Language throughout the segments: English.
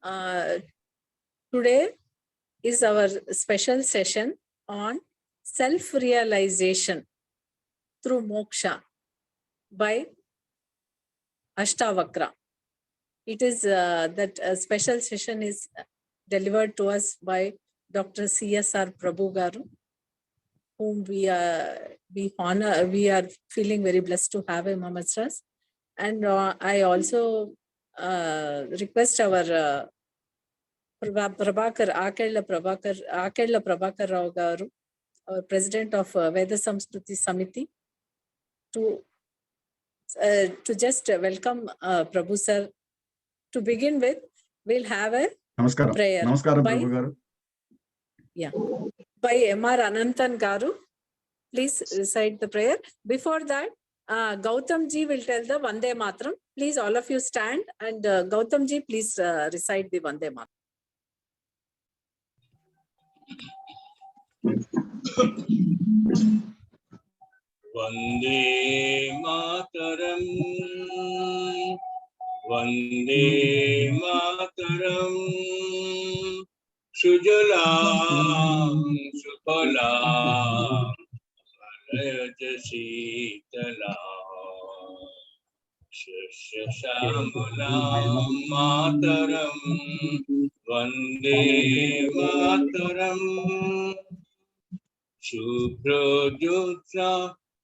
Uh, Today is our special session on self-realization through Moksha by Ashta Vakra. It is that special session is delivered to us by Dr. CSR Prabhu Garu, whom we honor. We are feeling very blessed to have him amongst us. And I also request our Prabhakar, Akella Prabhakar Rao Garu, our president of Veda Samskriti Samiti, to just welcome Prabhu sir. To begin with, we'll have a prayer. Namaskaram, Prabhu Garu. Yeah, by M.R. Ananthan Garu. Please recite the prayer. Before that, Gautam ji will tell the Vande Matram. Please, all of you stand, and Gautam ji, please recite the Vande Matram. Vande Mataram, Vande Mataram, Sujalam, Supalam, Rajasitalam, Shashamulam Mataram, Vande Mataram, Shubhra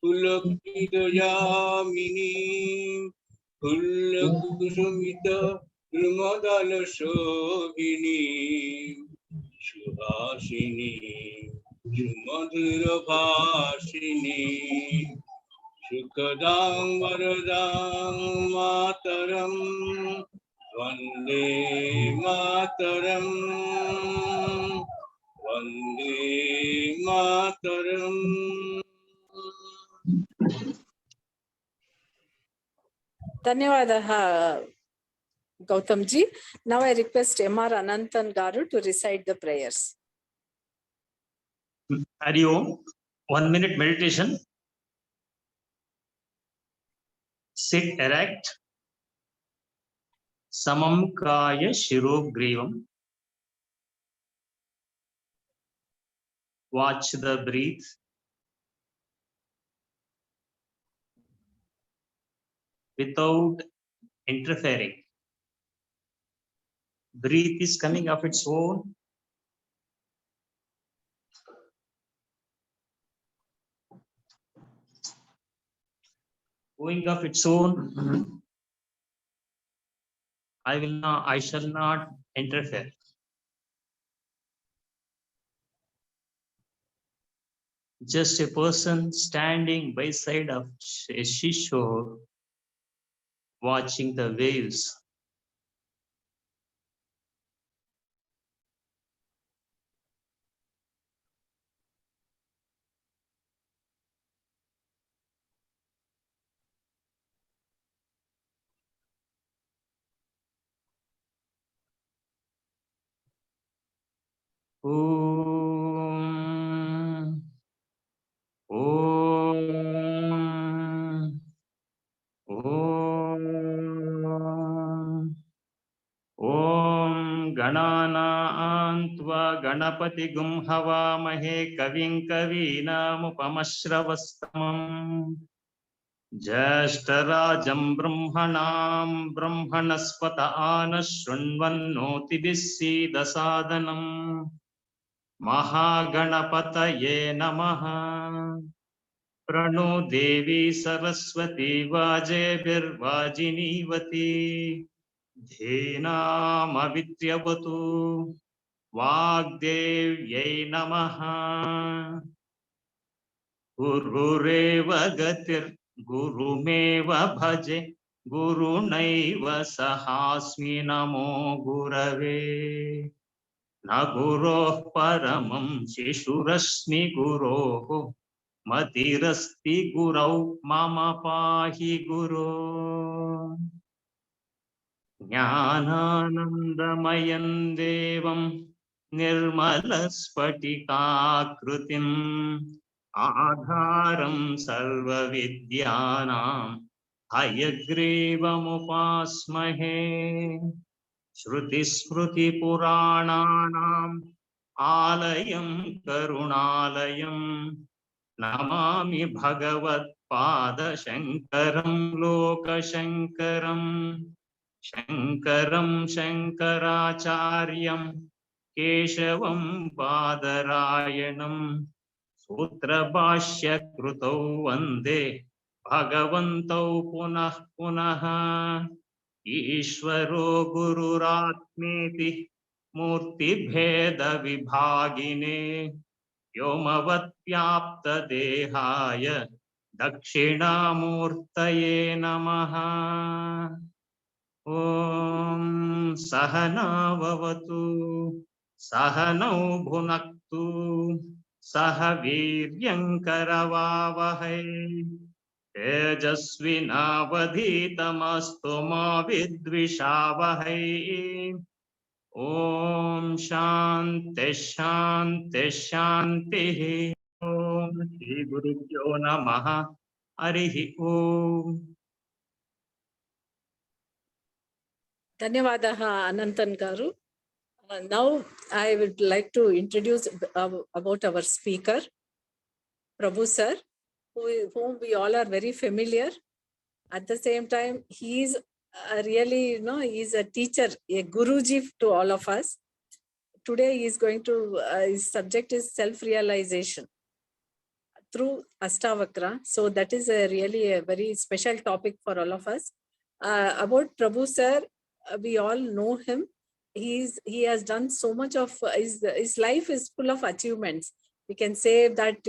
Pulakita Yamini, Pulakusumita Rumadala Shobhini, Shuhashini, Shumadhura Bhashini, Shukadam Varadam Mataram, Vande Mataram, Vande Mataram. Dhanyawadaha, Gautam ji. Now I request M.R. Ananthan Garu to recite the prayers. Hari Om. 1 minute meditation. Sit erect. Samam Kaya Shiro Grivam. Watch the breath. Without interfering. Breath is coming of its own. Going of its own. I shall not interfere. Just a person standing by side of a seashore, watching the waves. Om. Om. Om. Om Ganana Antva Ganapati Gum Havamahe Kavin Kavinamupamashravastamam Jashtarajam Brahmanam Brahmanaspata Anashunvannoti Dasadanam Mahaganapataye Namaha Prano Devi Saraswati Vajebirvajinivati Dhenam Avidyavatu Vagdevyai Namaha Gurureva Gatir Gurumeva Bhaje Gurunaiva Sahasmi Namo Gurave Naguroh Paramam Shishurasmi Guroho Matirasti Gurau Mama Pahi Guru Jnananandamayan Devam Nirmalaspatikakrutim Adharam Sarva Vidyanam Hayagrivam Upasmahe श्रुतिस्मृतिपुराणानाम् आलयं करुणालयं नमामि भगवत्पादशङ्करं लोकशङ्करम् शङ्करं शङ्कराचार्यं केशवं बादरायणं सूत्रभाष्यकृतौ वन्दे भगवन्तौ पुनः पुनः ईश्वरो गुरुरात्मेति मूर्तिभेदविभागिने व्योमवद्व्याप्तदेहाय दक्षिणामूर्तये नमः। ॐ सहना भवतु सहनौ भुनक्तु सह वीर्यङ्करवावहै तेजस्विनावधीतमस्तु मा विद्विषावहै। ॐ शान्ति शान्ति शान्तिः। ॐ श्रीगुरुभ्यो नमः। हरिः ॐ। ధన్యవాదాः అనంతన్ గారు. Now I would like to introduce about our speaker, Prabhu sir, whom we all are very familiar. At the same time, he is really, he is a teacher, a guruji to all of us. Today he is going to, his subject is self-realization through Ashta Vakra. So that is really a very special topic for all of us. About Prabhu sir, we all know him. He has done so much of his life is full of achievements. We can say that,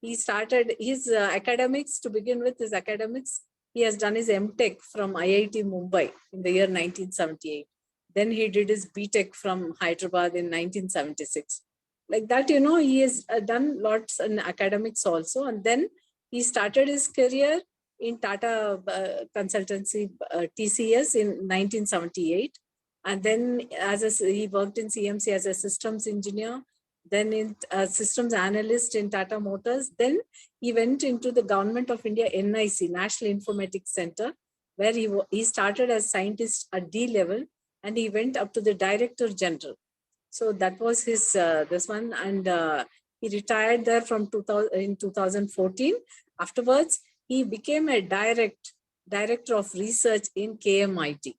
he started his academics. To begin with his academics, he has done his MTech from IIT Mumbai in the year 1978. Then he did his BTech from Hyderabad in 1976. Like that, he has done lots in academics also. And then he started his career in Tata Consultancy, TCS, in 1978. And then he worked in CMC as a systems engineer, then in systems analyst in Tata Motors. Then he went into the Government of India NIC, National Informatics Center, where he started as scientist at D level, and he went up to the Director General. So that was his this one, and he retired there from 2014. Afterwards, he became a director of research in KMIT,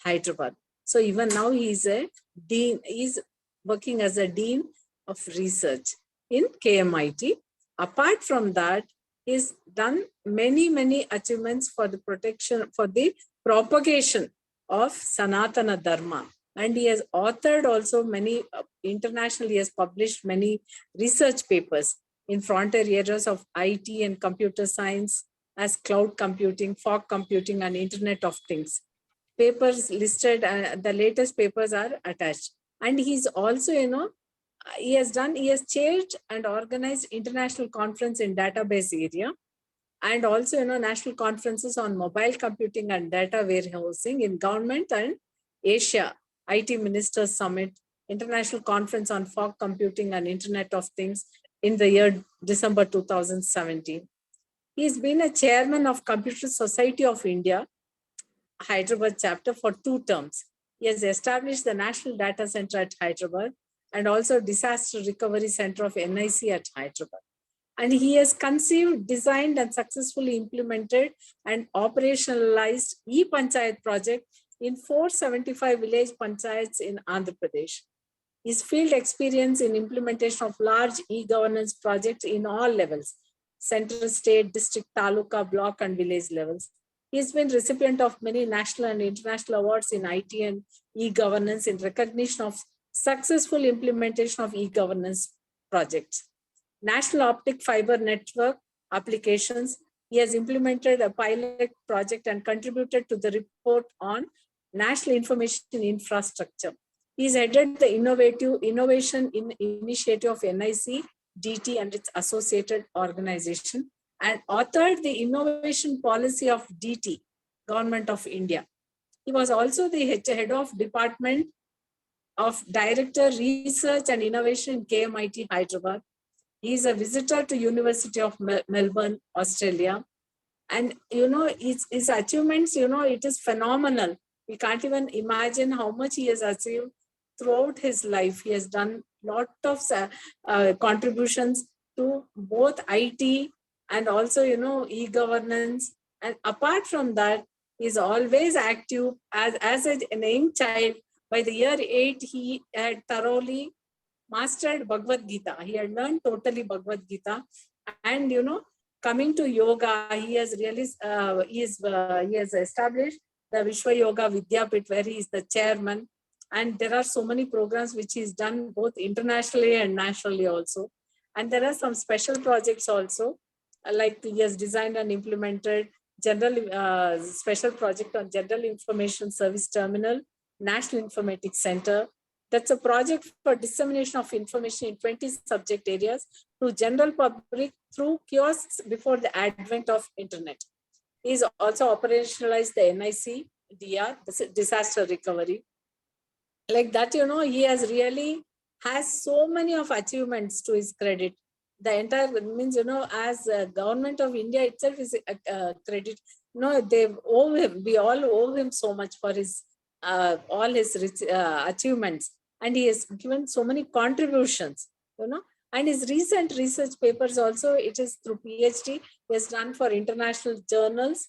Hyderabad. So even now he's a dean, he's working as a dean of research in KMIT. Apart from that, he's done many achievements for the propagation of Sanatana Dharma. And he has authored also many internationally, he has published many research papers in frontier areas of IT and computer science, as cloud computing, fog computing, and Internet of Things. Papers listed, the latest papers are attached. And he's also, he has chaired and organized international conference in database area, and also, national conferences on mobile computing and data warehousing in government and Asia, IT Ministers Summit, International Conference on Fog Computing and Internet of Things in the year December 2017. He's been a chairman of Computer Society of India, Hyderabad chapter, for 2 terms. He has established the National Data Center at Hyderabad and also Disaster Recovery Center of NIC at Hyderabad. And he has conceived, designed, and successfully implemented and operationalized e-Panchayat project in 475 village panchayats in Andhra Pradesh. His field experience in implementation of large e-governance projects in all levels, central, state, district, taluka, block, and village levels. He's been recipient of many national and international awards in IT and e-governance in recognition of successful implementation of e-governance projects. National Optic Fiber Network applications, he has implemented a pilot project and contributed to the report on National Information Infrastructure. He's headed the Innovation Initiative of NIC, DT, and its associated organization, and authored the Innovation Policy of DT, Government of India. He was also the head of Department of Director Research and Innovation in KMIT Hyderabad. He is a visitor to University of Melbourne, Australia. And, his achievements, it is phenomenal. We can't even imagine how much he has achieved throughout his life. He has done lot of contributions to both IT and also, e-governance. And apart from that, he is always active as an young child. By the year 8, he had thoroughly mastered Bhagavad Gita. He had learned totally Bhagavad Gita. And, coming to yoga, he has really, he has established the Vishwa Yoga Vidyapit, where he is the chairman. And there are so many programs which he's done both internationally and nationally also. And there are some special projects also, like he has designed and implemented special project on General Information Service Terminal, National Informatics Center. That's a project for dissemination of information in 20 subject areas to general public through kiosks before the advent of internet. He's also operationalized the NIC DR, disaster recovery. Like that, he has really has so many of achievements to his credit. The entire means, as government of India itself is a credit. They owe him. We all owe him so much for his all his achievements, and he has given so many contributions. And his recent research papers also, it is through PhD. He has done for international journals,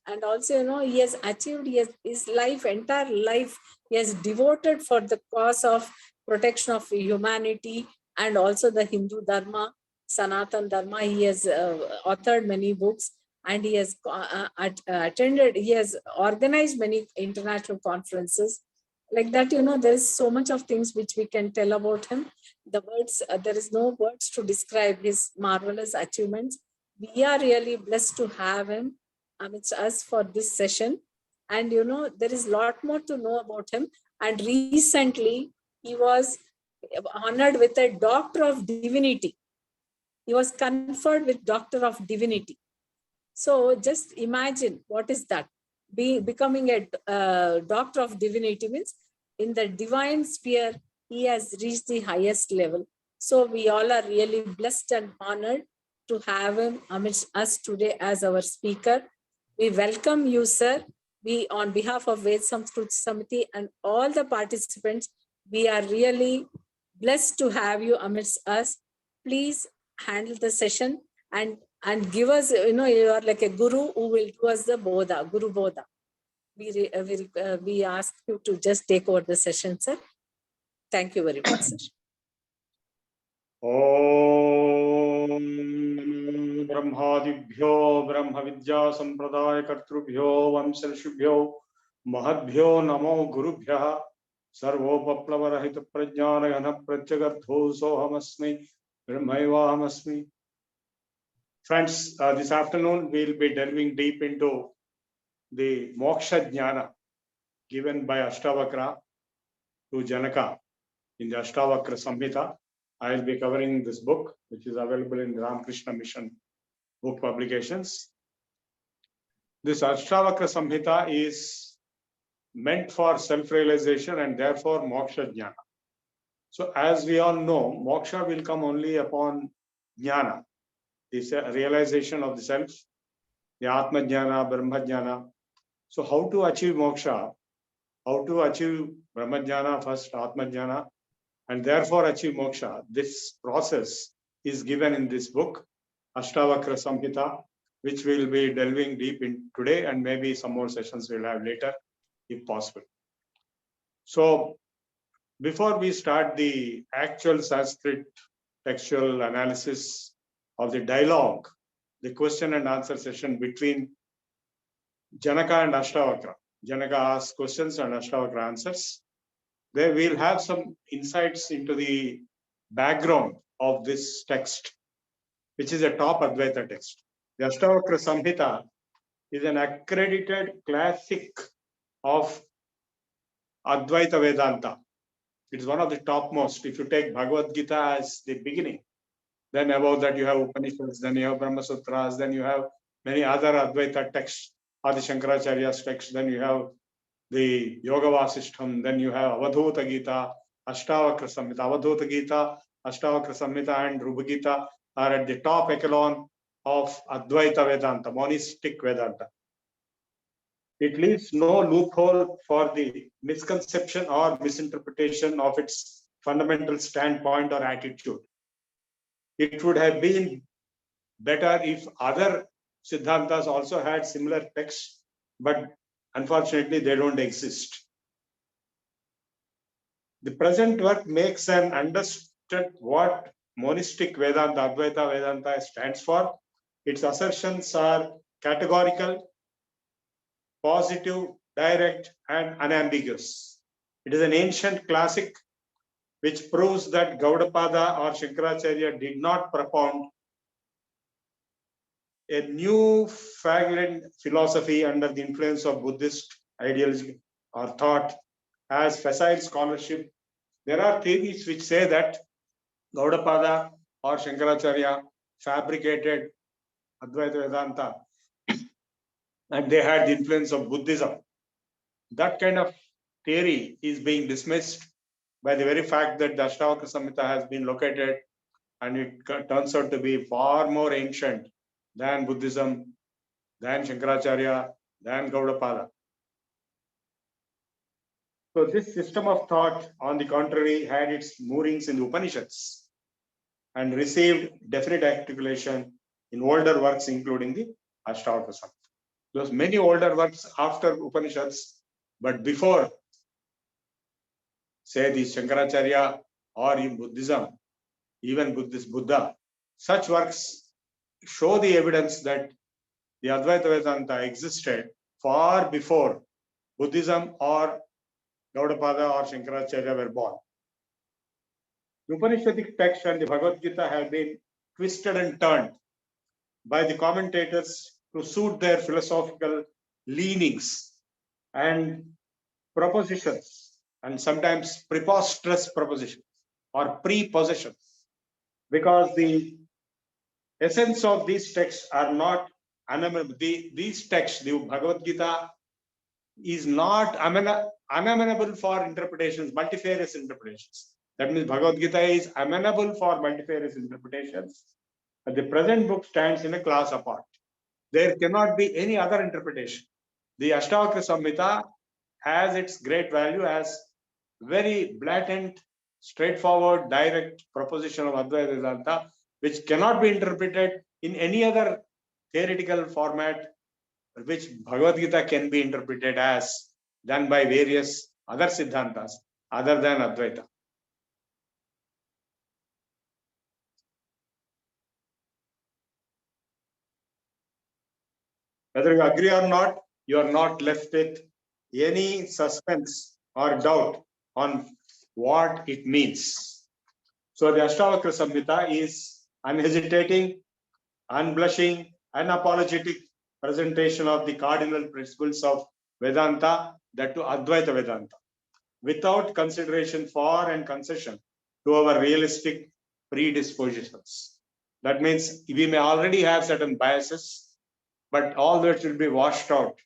and also, he has achieved. His entire life, he has devoted for the cause of protection of humanity and also the Hindu Dharma, Sanatan Dharma. He has authored many books, and he has attended, he has organized many international conferences. Like that, there is so much of things which we can tell about him. The words, there is no words to describe his marvelous achievements. We are really blessed to have him amidst us for this session. And, there is a lot more to know about him. And recently, he was honored with a Doctor of Divinity. He was conferred with Doctor of Divinity. So just imagine, what is that? Becoming a Doctor of Divinity means in the divine sphere, he has reached the highest level. So we all are really blessed and honored to have him amidst us today as our speaker. We welcome you, sir. We, on behalf of Ved Samskrit Samiti and all the participants, we are really blessed to have you amidst us. Please handle the session and give us, you are like a guru who will do us the Bodha, Guru Bodha. We ask you to just take over the session, sir. Thank you very much, sir. Om Brahmadibhyo Brahma Vidya Sampradaya Kartrubhyo Vamsarshubhyo Mahadbhyo Namo Gurubhyaha Sarvopaplavarahita Prajnana Ghana Pratyagartho Sohamasmi Brahmaivahamasmi. Friends, this afternoon we'll be delving deep into the Moksha Jnana given by Ashtavakra to Janaka in the Ashtavakra Samhita. I will be covering this book, which is available in the Ramakrishna Mission book publications. This Ashtavakra Samhita is meant for self-realization and therefore Moksha Jnana. So as we all know, Moksha will come only upon Jnana, this realization of the self, the Atma Jnana, Brahma Jnana. So how to achieve Moksha? How to achieve Brahma Jnana first, Atma Jnana, and therefore achieve Moksha. This process is given in this book, Ashtavakra Samhita, which we'll be delving deep in today, and maybe some more sessions we'll have later, if possible. So before we start the actual Sanskrit textual analysis of the dialogue, the question and answer session between Janaka and Ashtavakra. Janaka asks questions and Ashtavakra answers. There we'll have some insights into the background of this text, which is a top Advaita text. The Ashtavakra Samhita is an accredited classic of Advaita Vedanta. It is one of the topmost. If you take Bhagavad Gita as the beginning, then above that you have Upanishads, then you have Brahma Sutras, then you have many other Advaita texts, Adi Shankaracharya's text, then you have the Yoga Vasishtham, then you have Avadhuta Gita, Ashtavakra Samhita. Avadhuta Gita, Ashtavakra Samhita, and Rupa Gita are at the top echelon of Advaita Vedanta, monistic Vedanta. It leaves no loophole for the misconception or misinterpretation of its fundamental standpoint or attitude. It would have been better if other Siddhantas also had similar texts, but unfortunately they don't exist. The present work makes an understood what monistic Vedanta, Advaita Vedanta stands for. Its assertions are categorical, positive, direct, and unambiguous. It is an ancient classic which proves that Gaudapada or Shankaracharya did not propound a new newfangled philosophy under the influence of Buddhist ideology or thought as facile scholarship. There are theories which say that Gaudapada or Shankaracharya fabricated Advaita Vedanta and they had the influence of Buddhism. That kind of theory is being dismissed by the very fact that the Ashtavakra Samhita has been located and it turns out to be far more ancient than Buddhism, than Shankaracharya, than Gaudapada. So this system of thought, on the contrary, had its moorings in the Upanishads and received definite articulation in older works, including the Ashtavakra Samhita. There was many older works after Upanishads, but before, say, the Shankaracharya or in Buddhism, even Buddha, such works show the evidence that the Advaita Vedanta existed far before Buddhism or Gaudapada or Shankaracharya were born. The Upanishadic text and the Bhagavad Gita have been twisted and turned by the commentators to suit their philosophical leanings and propositions, and sometimes preposterous propositions or prepossessions, because the essence of these texts are not unamenable. These texts, the Bhagavad Gita, is not unamenable for interpretations, multifarious interpretations. That means Bhagavad Gita is amenable for multifarious interpretations. But the present book stands in a class apart. There cannot be any other interpretation. The Ashtavakra Samhita has its great value as very blatant, straightforward, direct proposition of Advaita Vedanta, which cannot be interpreted in any other theoretical format, which Bhagavad Gita can be interpreted as done by various other Siddhantas other than Advaita. Whether you agree or not, you are not left with any suspense or doubt on what it means. So the Ashtavakra Samhita is unhesitating, unblushing, unapologetic presentation of the cardinal principles of Vedanta, that to Advaita Vedanta, without consideration for and concession to our realistic predispositions. That means we may already have certain biases, but all that will be washed out.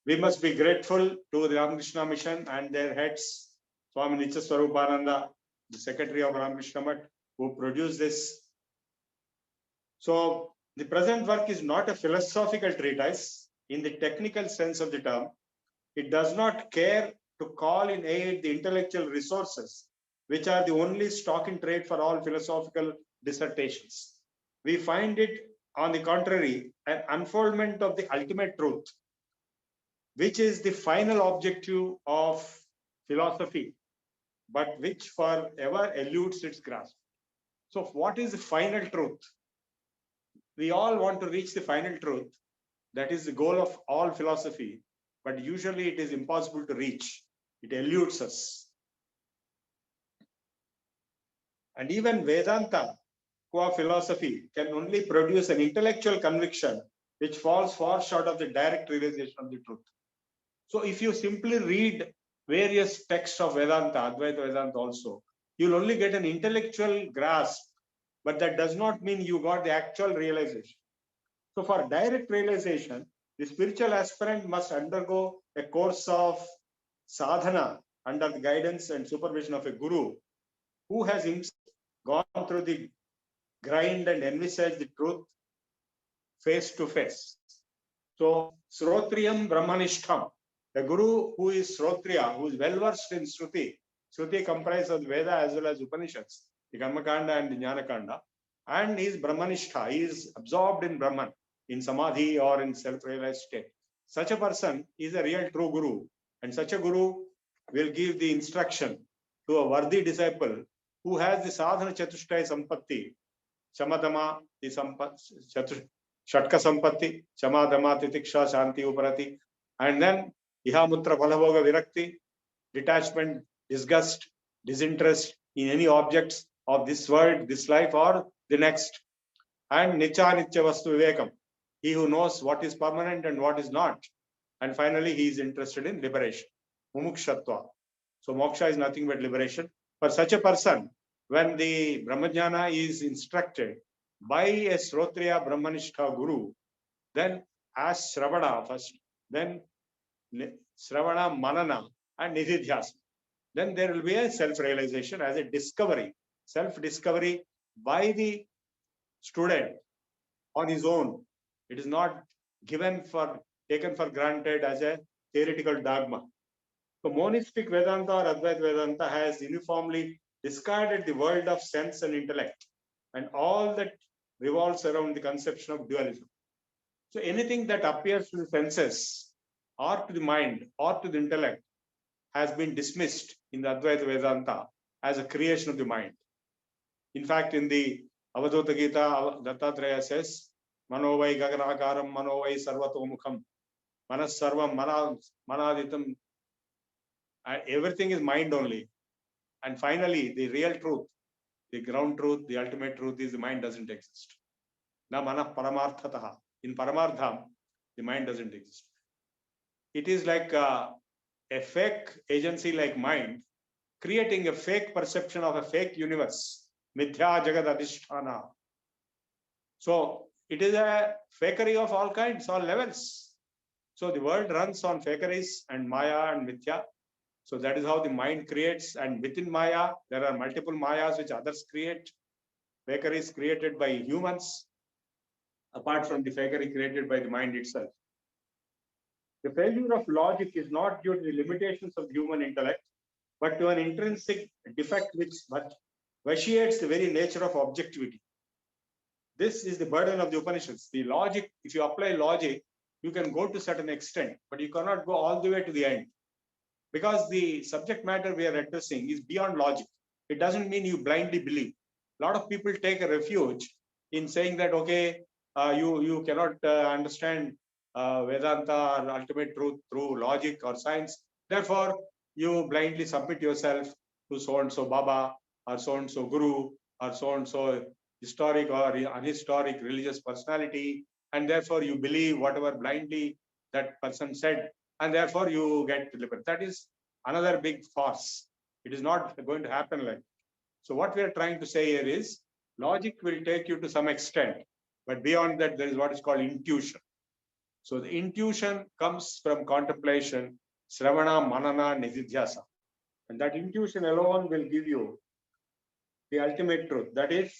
We must be grateful to the Ramakrishna Mission and their heads, Swami Nityaswarupananda, the secretary of Ramakrishna Mutt, who produced this. So the present work is not a philosophical treatise in the technical sense of the term. It does not care to call in aid the intellectual resources, which are the only stock in trade for all philosophical dissertations. We find it, on the contrary, an unfoldment of the ultimate truth, which is the final objective of philosophy, but which forever eludes its grasp. So what is the final truth? We all want to reach the final truth. That is the goal of all philosophy, but usually it is impossible to reach. It eludes us. And even Vedanta, qua philosophy, can only produce an intellectual conviction which falls far short of the direct realization of the truth. So if you simply read various texts of Vedanta, Advaita Vedanta also, you'll only get an intellectual grasp, but that does not mean you got the actual realization. So for direct realization, the spiritual aspirant must undergo a course of sadhana under the guidance and supervision of a guru who has himself gone through the grind and envisaged the truth face to face. So, Srotriyam Brahmanishtham, a guru who is Srotriya, who is well versed in Shruti. Shruti comprises of Veda as well as Upanishads, the Karmakanda and the Jnana and he is Brahmanishtha, he is absorbed in Brahman, in Samadhi or in self-realized state. Such a person is a real true guru, and such a guru will give the instruction to a worthy disciple who has the sadhana chatushtaya sampatti, shamadama, the shatka sampatti, shamadama, titiksha, shanti, uparati, and then ihamutra phalabhoga virakti, detachment, disgust, disinterest in any objects of this world, this life, or the next. And Nicha Nitya Vastu Vivekam, he who knows what is permanent and what is not. And finally, he is interested in liberation. Mumukshatva. So moksha is nothing but liberation. For such a person, when the Brahmajnana is instructed by a Srotriya Brahmanishtha Guru, then as Shravana first, then Shravana, Manana, and Nididhyasa. Then there will be a self-realization as a discovery, self-discovery by the student on his own. It is not taken for granted as a theoretical dogma. So monistic Vedanta or Advaita Vedanta has uniformly discarded the world of sense and intellect and all that revolves around the conception of dualism. So anything that appears to the senses or to the mind or to the intellect has been dismissed in the Advaita Vedanta as a creation of the mind. In fact, in the Avadhuta Gita, Dattatreya says, Manovai Gaganakaram, Manovai Sarvatomukham, Manas Sarvam, Manaditam. Everything is mind only. And finally, the real truth, the ground truth, the ultimate truth is the mind doesn't exist. Na mana paramarthataha. In Paramartham, the mind doesn't exist. It is like a fake agency like mind creating a fake perception of a fake universe. Mithya Jagad Adhisthana. So it is a fakery of all kinds, all levels. So the world runs on fakeries and Maya and Mithya. So that is how the mind creates. And within Maya, there are multiple Mayas which others create. Fakeries created by humans, apart from the fakery created by the mind itself. The failure of logic is not due to the limitations of human intellect, but to an intrinsic defect which vitiates the very nature of objectivity. This is the burden of the Upanishads. The logic, if you apply logic, you can go to a certain extent, but you cannot go all the way to the end. Because the subject matter we are addressing is beyond logic. It doesn't mean you blindly believe. A lot of people take a refuge in saying that, okay, you cannot understand Vedanta or ultimate truth through logic or science. Therefore, you blindly submit yourself to so-and-so Baba or so-and-so Guru or so-and-so historic or unhistoric religious personality. And therefore, you believe whatever blindly that person said. And therefore, you get delivered. That is another big farce. It is not going to happen like that. So what we are trying to say here is logic will take you to some extent, but beyond that, there is what is called intuition. So the intuition comes from contemplation, Sravana, Manana, Nididhyasa. And that intuition alone will give you the ultimate truth. That is,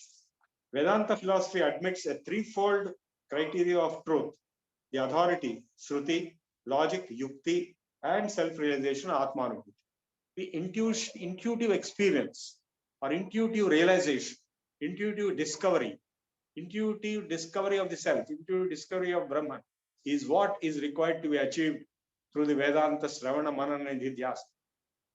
Vedanta philosophy admits a threefold criteria of truth: the authority, Shruti, logic, Yukti, and self-realization, Atmanubhuti. The intuitive experience or intuitive realization, intuitive discovery of the self, intuitive discovery of Brahman is what is required to be achieved through the Vedanta, Sravana, Manana, and Nididhyasa.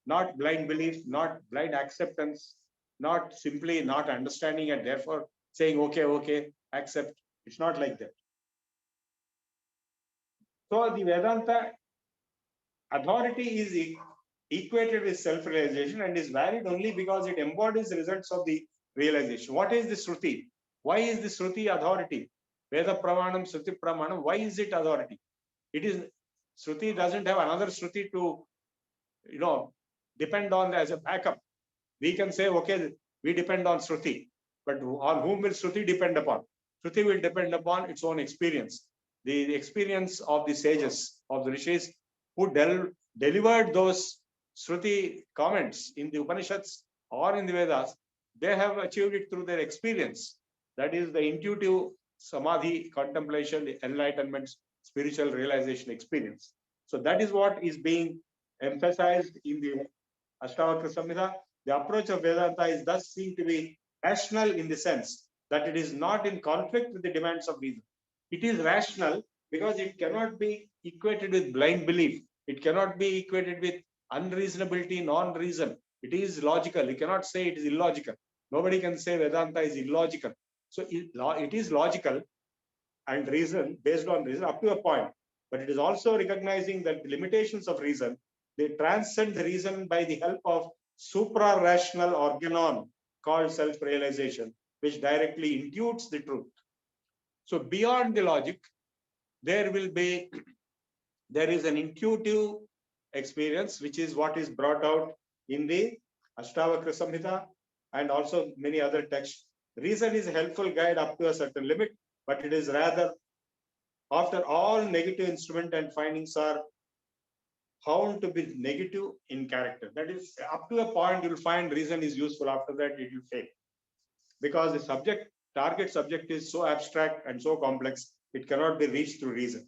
Not blind belief, not blind acceptance, not simply not understanding and therefore saying, okay, accept. It's not like that. So the Vedanta authority is equated with self-realization and is valid only because it embodies the results of the realization. What is the Shruti? Why is the Shruti authority? Veda Pramanam, Shruti Pramanam, why is it authority? It is, Shruti doesn't have another Shruti to, depend on as a backup. We can say, okay, we depend on Shruti, but on whom will Shruti depend upon? Shruti will depend upon its own experience, the experience of the sages, of the rishis, who delivered those Shruti comments in the Upanishads or in the Vedas. They have achieved it through their experience. That is the intuitive samadhi contemplation, the enlightenments spiritual realization experience. So that is what is being emphasized in the Ashtavakra Samhita. The approach of Vedanta is thus seen to be rational in the sense that it is not in conflict with the demands of reason. It is rational because it cannot be equated with blind belief. It cannot be equated with unreasonability, non-reason. It is logical. You cannot say it is illogical. Nobody can say Vedanta is illogical. So it is logical and reason, based on reason up to a point. But it is also recognizing that the limitations of reason, they transcend the reason by the help of supra-rational organon called self-realization, which directly intuits the truth. So beyond the logic, there is an intuitive experience, which is what is brought out in the Ashtavakra Samhita and also many other texts. Reason is a helpful guide up to a certain limit, but it is rather after all negative instrument and findings are found to be negative in character. That is, up to a point, you'll find reason is useful. After that, it will fail. Because the target subject is so abstract and so complex, it cannot be reached through reason.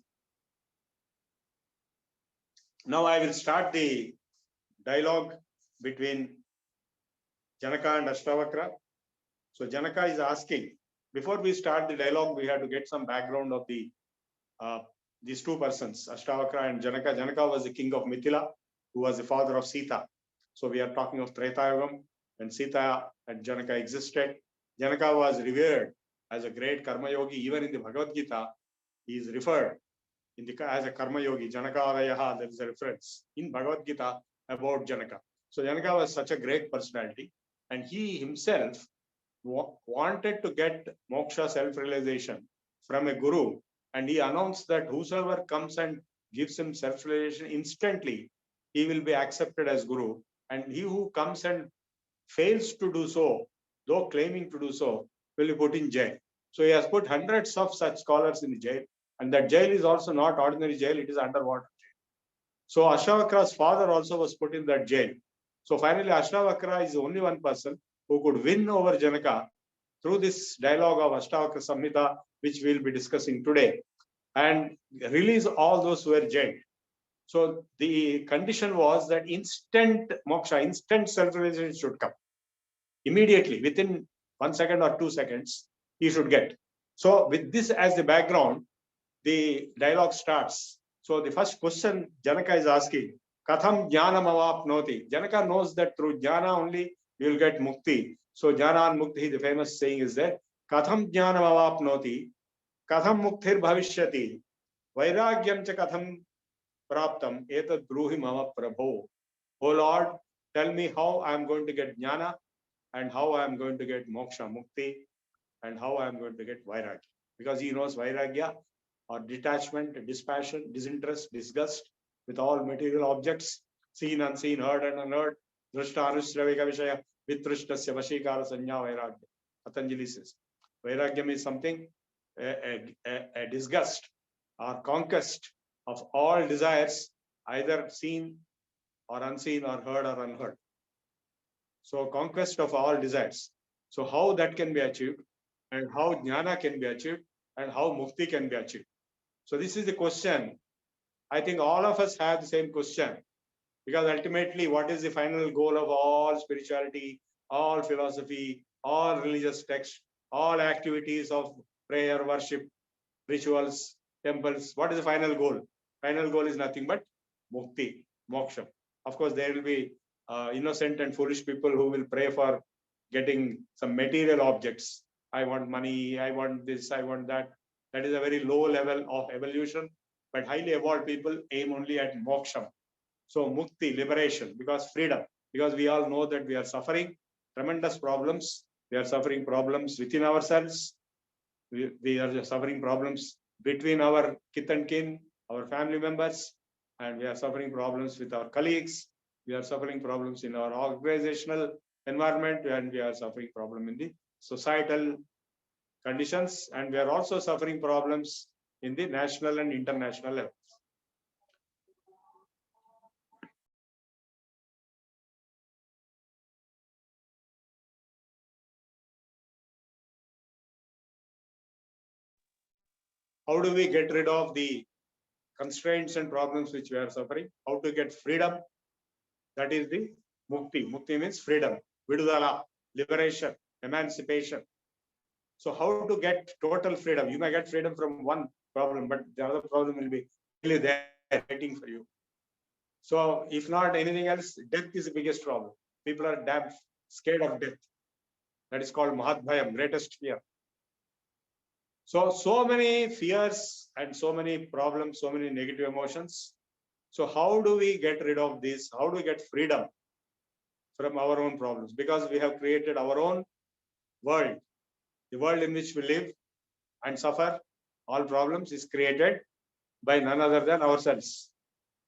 Now I will start the dialogue between Janaka and Ashtavakra. So Janaka is asking, before we start the dialogue, we have to get some background of these two persons, Ashtavakra and Janaka. Janaka was the king of Mithila, who was the father of Sita. So we are talking of Treta Yugam, and Sita and Janaka existed. Janaka was revered as a great karma yogi. Even in the Bhagavad Gita, he is referred as a karma yogi. Janaka Arayaha, there is a reference in Bhagavad Gita about Janaka. So Janaka was such a great personality, and he himself wanted to get moksha, self-realization, from a guru, and he announced that whosoever comes and gives him self-realization instantly, he will be accepted as guru, and he who comes and fails to do so, though claiming to do so, will be put in jail. So he has put hundreds of such scholars in the jail, and that jail is also not ordinary jail, it is underwater jail. So Ashavakra's father also was put in that jail. So finally Ashtavakra is the only one person who could win over Janaka through this dialogue of Ashtavakra Samhita, which we will be discussing today, and release all those who were jailed. So the condition was that instant moksha, instant self-realization should come. Immediately, within 1 second or 2 seconds, he should get. So with this as the background, the dialogue starts. So the first question Janaka is asking, Katham Jnanam avapnoti. Janaka knows that through Jnana only you will get mukti. So Jnana and Mukti, the famous saying is there. Katham Jnanam avapnoti, Katham Muktir bhavishyati, Vairagyam cha Katham praptam, etad bruhi mama prabho. Oh Lord, tell me how I am going to get Jnana and how I am going to get moksha, mukti, and how I am going to get vairagya. Because he knows vairagya or detachment, dispassion, disinterest, disgust with all material objects, seen, unseen, heard and unheard. Drishta anusravika vishaya vitrishtasya vashikara sanya vairagya. Patanjali says, vairagyam is something, a disgust or conquest of all desires, either seen or unseen or heard or unheard. So conquest of all desires. So how that can be achieved, and how Jnana can be achieved, and how Mukti can be achieved. So this is the question. I think all of us have the same question, because ultimately, what is the final goal of all spirituality, all philosophy, all religious texts, all activities of prayer, worship, rituals, temples? What is the final goal? Final goal is nothing but Mukti, Moksha. Of course, there will be innocent and foolish people who will pray for getting some material objects. I want money, I want this, I want that. That is a very low level of evolution, but highly evolved people aim only at moksha. So mukti, liberation, because freedom, because we all know that we are suffering tremendous problems. We are suffering problems within ourselves. We are suffering problems between our kith and kin, our family members, and we are suffering problems with our colleagues. We are suffering problems in our organizational environment, and we are suffering problem in the societal conditions, and we are also suffering problems in the national and international level. How do we get rid of the constraints and problems which we are suffering, how to get freedom. That is the mukti. Mukti means freedom, vidudala, liberation, emancipation. So how to get total freedom? You may get freedom from one problem, but the other problem will be really there waiting for you. So if not anything else, death is the biggest problem. People are damn scared of death. That is called Mahatbhayam, greatest fear. So many fears and so many problems, so many negative emotions. So how do we get rid of this? How do we get freedom from our own problems? Because we have created our own world. The world in which we live and suffer all problems is created by none other than ourselves.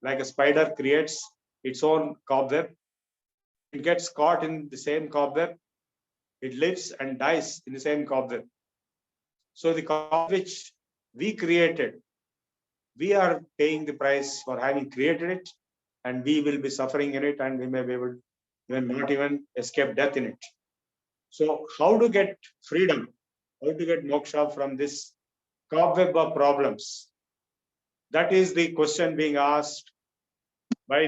Like a spider creates its own cobweb, it gets caught in the same cobweb, it lives and dies in the same cobweb. So the cobweb which we created, we are paying the price for having created it, and we will be suffering in it, and we may be able to not even escape death in it. So how to get freedom, how to get moksha from this cobweb of problems? That is the question being asked by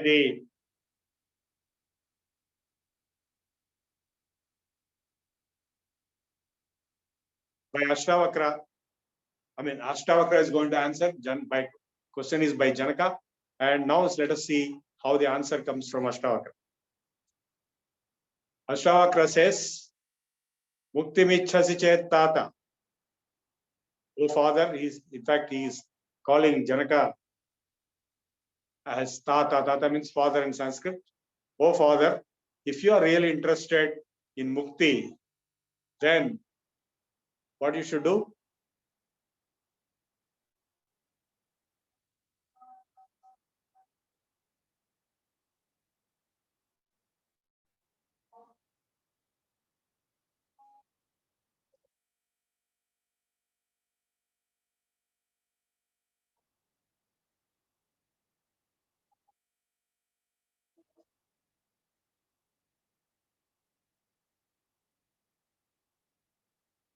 Ashtavakra. I mean, Ashtavakra is going to answer. By question is by Janaka. And now let us see how the answer comes from Ashtavakra. Ashtavakra says, Muktimichhasi chet tata. Oh father, in fact, he is calling Janaka as tata. Tata means father in Sanskrit. Oh father, if you are really interested in mukti, then what you should do?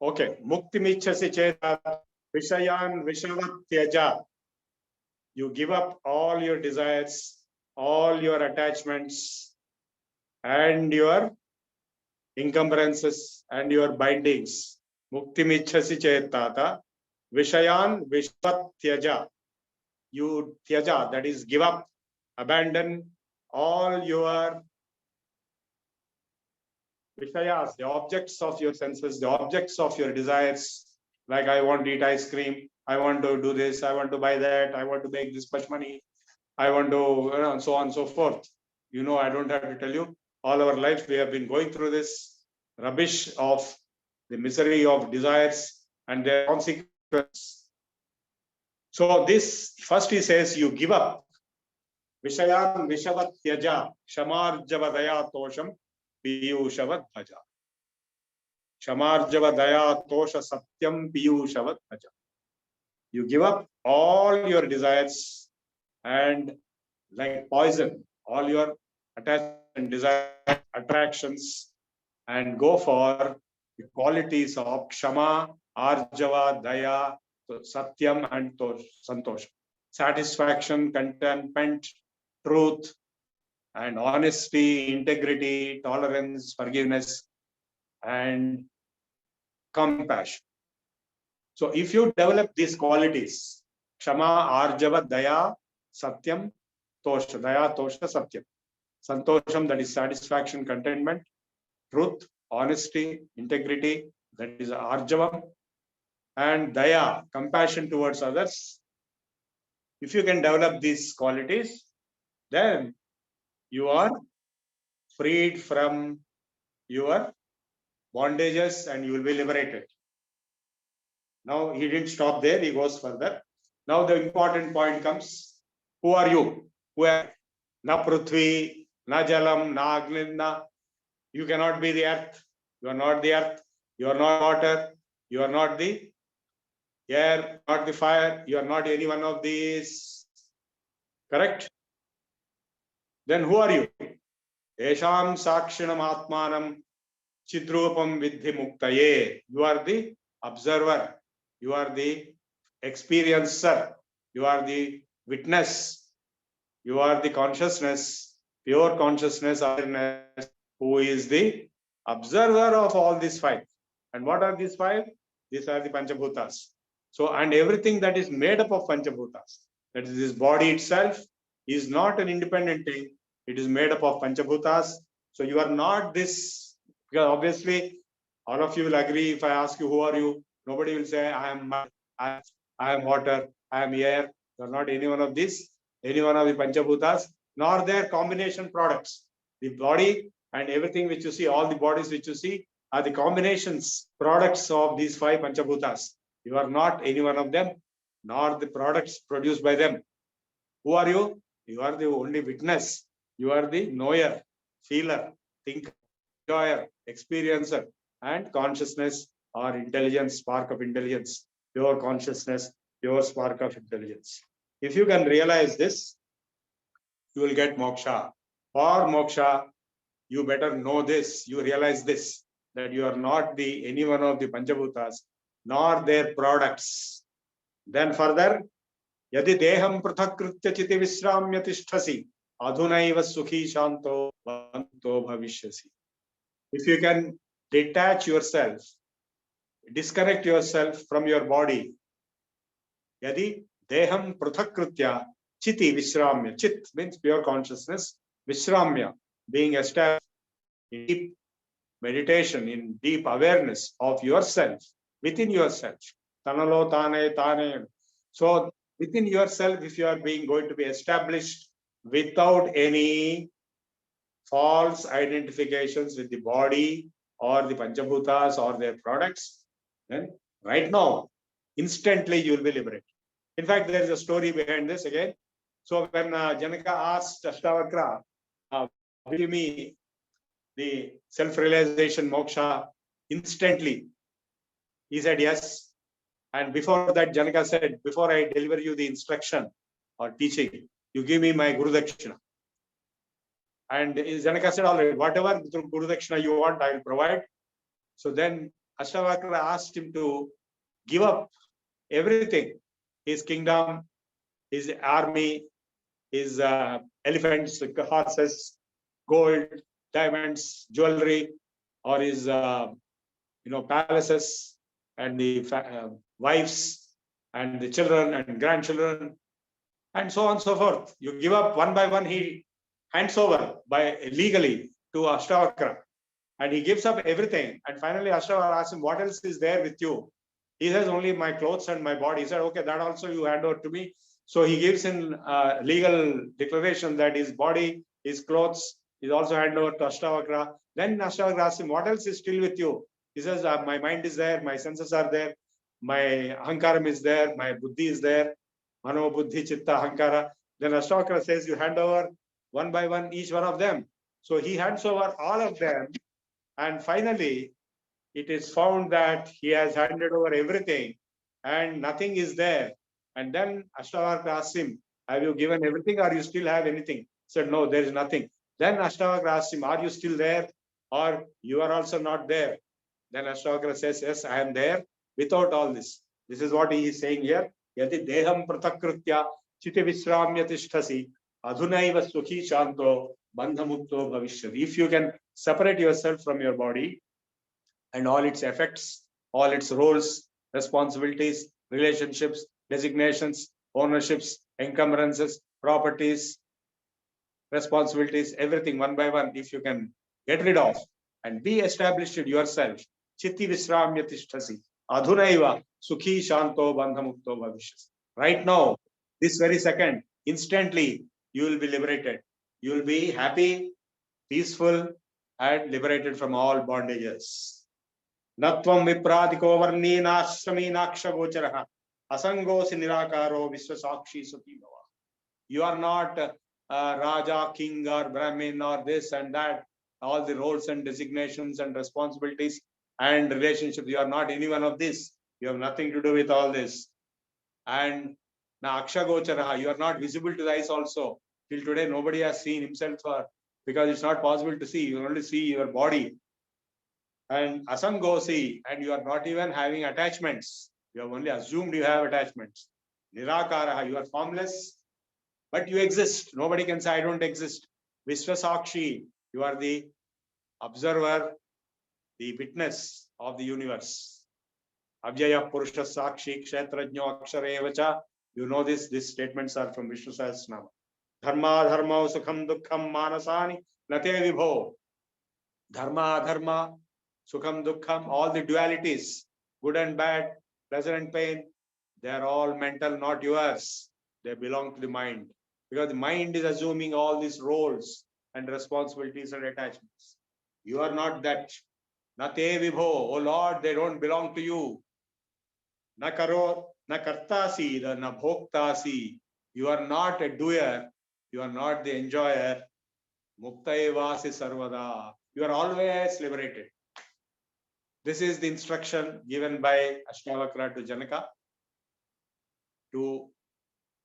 Okay, mukti michhasi cheta vishayan vishavat tyaja. You give up all your desires, all your attachments, and your encumbrances and your bindings. Mukti michhasi chetata vishayan vishavat tyaja. You tyaja, that is give up, abandon all your Vishayas, the objects of your senses, the objects of your desires, like I want to eat ice cream, I want to do this, I want to buy that, I want to make this much money, I want to, so on and so forth. You know, I don't have to tell you, all our life we have been going through this rubbish of the misery of desires and their consequences. So this, first he says, you give up. Vishayan vishavat tyaja, shamarjava daya tosham, piyushavat bhaja. Shamarjava daya tosha satyam piyushavat bhaja. You give up all your desires and like poison, all your attachment, desire, attractions, and go for the qualities of kshama, arjava, daya, satyam, and santosh. Satisfaction, contentment, truth, and honesty, integrity, tolerance, forgiveness, and compassion. So if you develop these qualities, kshama, arjava, daya, satyam, tosha, daya, tosha, satyam. Santosham, that is satisfaction, contentment, truth, honesty, integrity, that is arjavam, and daya, compassion towards others. If you can develop these qualities, then you are freed from your bondages and you will be liberated. Now he didn't stop there, he goes further. Now the important point comes. Who are you? Who are na prithvi, na jalam, na agni, na. You cannot be the earth. You are not the earth. You are not water. You are not the air, not the fire. You are not any one of these. Correct? Then who are you? Esham sakshinam atmanam chidrupam vidhi muktaye. You are the observer. You are the experiencer. You are the witness. You are the consciousness, pure consciousness, awareness, who is the observer of all these five. And what are these five? These are the Panchabhutas. So, and everything that is made up of Panchabhutas, that is, this body itself is not an independent thing. It is made up of Panchabhutas. So you are not this, because obviously all of you will agree. If I ask you, who are you? Nobody will say, I am mud, I am water, I am air. You are not any one of these, any one of the Panchabhutas, nor their combination products. The body and everything which you see, all the bodies which you see, are the combinations, products of these five Panchabhutas. You are not any one of them, nor the products produced by them. Who are you? You are the only witness. You are the knower, feeler, thinker, enjoyer, experiencer, and consciousness or intelligence, spark of intelligence, pure consciousness, pure spark of intelligence. If you can realize this, you will get moksha. For moksha, you better know this, you realize this, that you are not the any one of the Panchabhutas, nor their products. Then further, yadi deham prathakritya chiti visramya tisthasi, adhunaiva sukhi shanto banto bhavishyasi. If you can detach yourself, disconnect yourself from your body, yadi deham prathakritya chiti visramya, chit means pure consciousness, visramya being established in deep meditation, in deep awareness of yourself, within yourself. Tanalo tane tane. So within yourself, if you are going to be established without any false identifications with the body or the Panchabhutas or their products, then right now, instantly you will be liberated. In fact, there is a story behind this again. So when Janaka asked Ashtavakra, give me the self-realization, moksha, instantly, he said yes. And before that, Janaka said, before I deliver you the instruction or teaching, you give me my Guru Dakshina. And Janaka said, all right, whatever Guru Dakshina you want, I will provide. So then Ashtavakra asked him to give up everything, his kingdom, his army, his elephants, horses, gold, diamonds, jewelry, or his palaces, and the wives, and the children and grandchildren, and so on and so forth. You give up one by one. He hands over by legally to Ashtavakra, and he gives up everything. And finally, Ashtavakra asks him, "What else is there with you?" He says, "Only my clothes and my body." He said, "Okay, that also you hand over to me." So he gives in legal declaration that his body, his clothes, is also handed over to Ashtavakra. Then Ashtavakra asks him, "What else is still with you?" He says, "My mind is there, my senses are there, my ahankaram is there, my buddhi is there, mano, buddhi, chitta, ahankara." Then Ashtavakra says, "You hand over one by one each one of them." So he hands over all of them, and finally, it is found that he has handed over everything and nothing is there. And then Ashtavakra asks him, "Have you given everything or you still have anything?" He said, "No, there is nothing." Then Ashtavakra asks him, "Are you still there or you are also not there?" Then Ashtavakra says, "Yes, I am there without all this." This is what he is saying here. Yati deham pratakritya chiti visramya tishtasi adhunaiva sukhi shanto bandhamukto bhavishyati. If you can separate yourself from your body and all its effects, all its roles, responsibilities, relationships, designations, ownerships, encumbrances, properties, responsibilities, everything one by one, if you can get rid of and be established in yourself, chitti visramya tishtasi, adhunaiva sukhi shanto bandhamukto bhavishyasi. Right now, this very second, instantly, you will be liberated. You will be happy, peaceful, and liberated from all bondages. Natvam vipradiko varneenashrameenaksha gocharaha asangosi nirakaro visvasakshi sati bhava. You are not Raja, king, or Brahmin, or this and that, all the roles and designations and responsibilities and relationships. You are not any one of this. You have nothing to do with all this. And na aksha gocharaha, you are not visible to the eyes also. Till today, nobody has seen himself, because it's not possible to see. You only see your body. And asangosi, and you are not even having attachments. You have only assumed you have attachments. Nirakara, you are formless, but you exist. Nobody can say I don't exist. Vishwasakshi, you are the observer, the witness of the universe. Abhyaya Purusha Sakshi Kshetrajno Aksharevacha. You know this. These statements are from Vishnu Sahasranama. Dharma Dharma Sukham Dukkham Manasani Nate Vibho. Dharma Dharma Sukham Dukkham, all the dualities, good and bad, pleasure and pain, they are all mental, not yours. They belong to the mind. Because the mind is assuming all these roles and responsibilities and attachments. You are not that. Nate Vibho, oh Lord, they don't belong to you. Na karo, na kartasi, na bhoktasi. You are not a doer. You are not the enjoyer. Muktaevasi sarvada. You are always liberated. This is the instruction given by Ashtavakra to Janaka to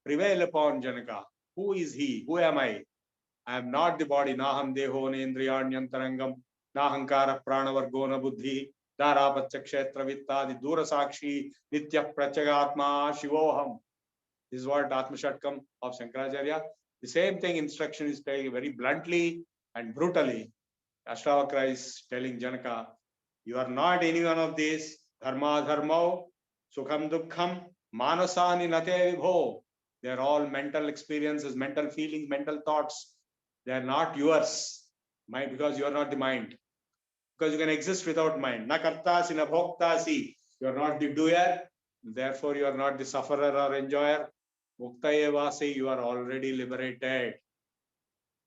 prevail upon Janaka. Who is he? Who am I? I am not the body. Naham deho nendriyanyantarangam. Nahankara pranavargo na buddhi. Dharapatyakshetra vittadi durasakshi nitya prachagatma shivoham. This is what Atma Shatkam of Shankaracharya. The same thing instruction is taken very bluntly and brutally. Ashtavakra is telling Janaka, you are not any one of these. Dharma dharmo, sukham dukkham, manasani nate vibho. They are all mental experiences, mental feelings, mental thoughts. They are not yours. Mind, because you are not the mind. Because you can exist without mind. Na kartasi, na bhoktasi. You are not the doer. Therefore, you are not the sufferer or enjoyer. Muktayevasi, you are already liberated.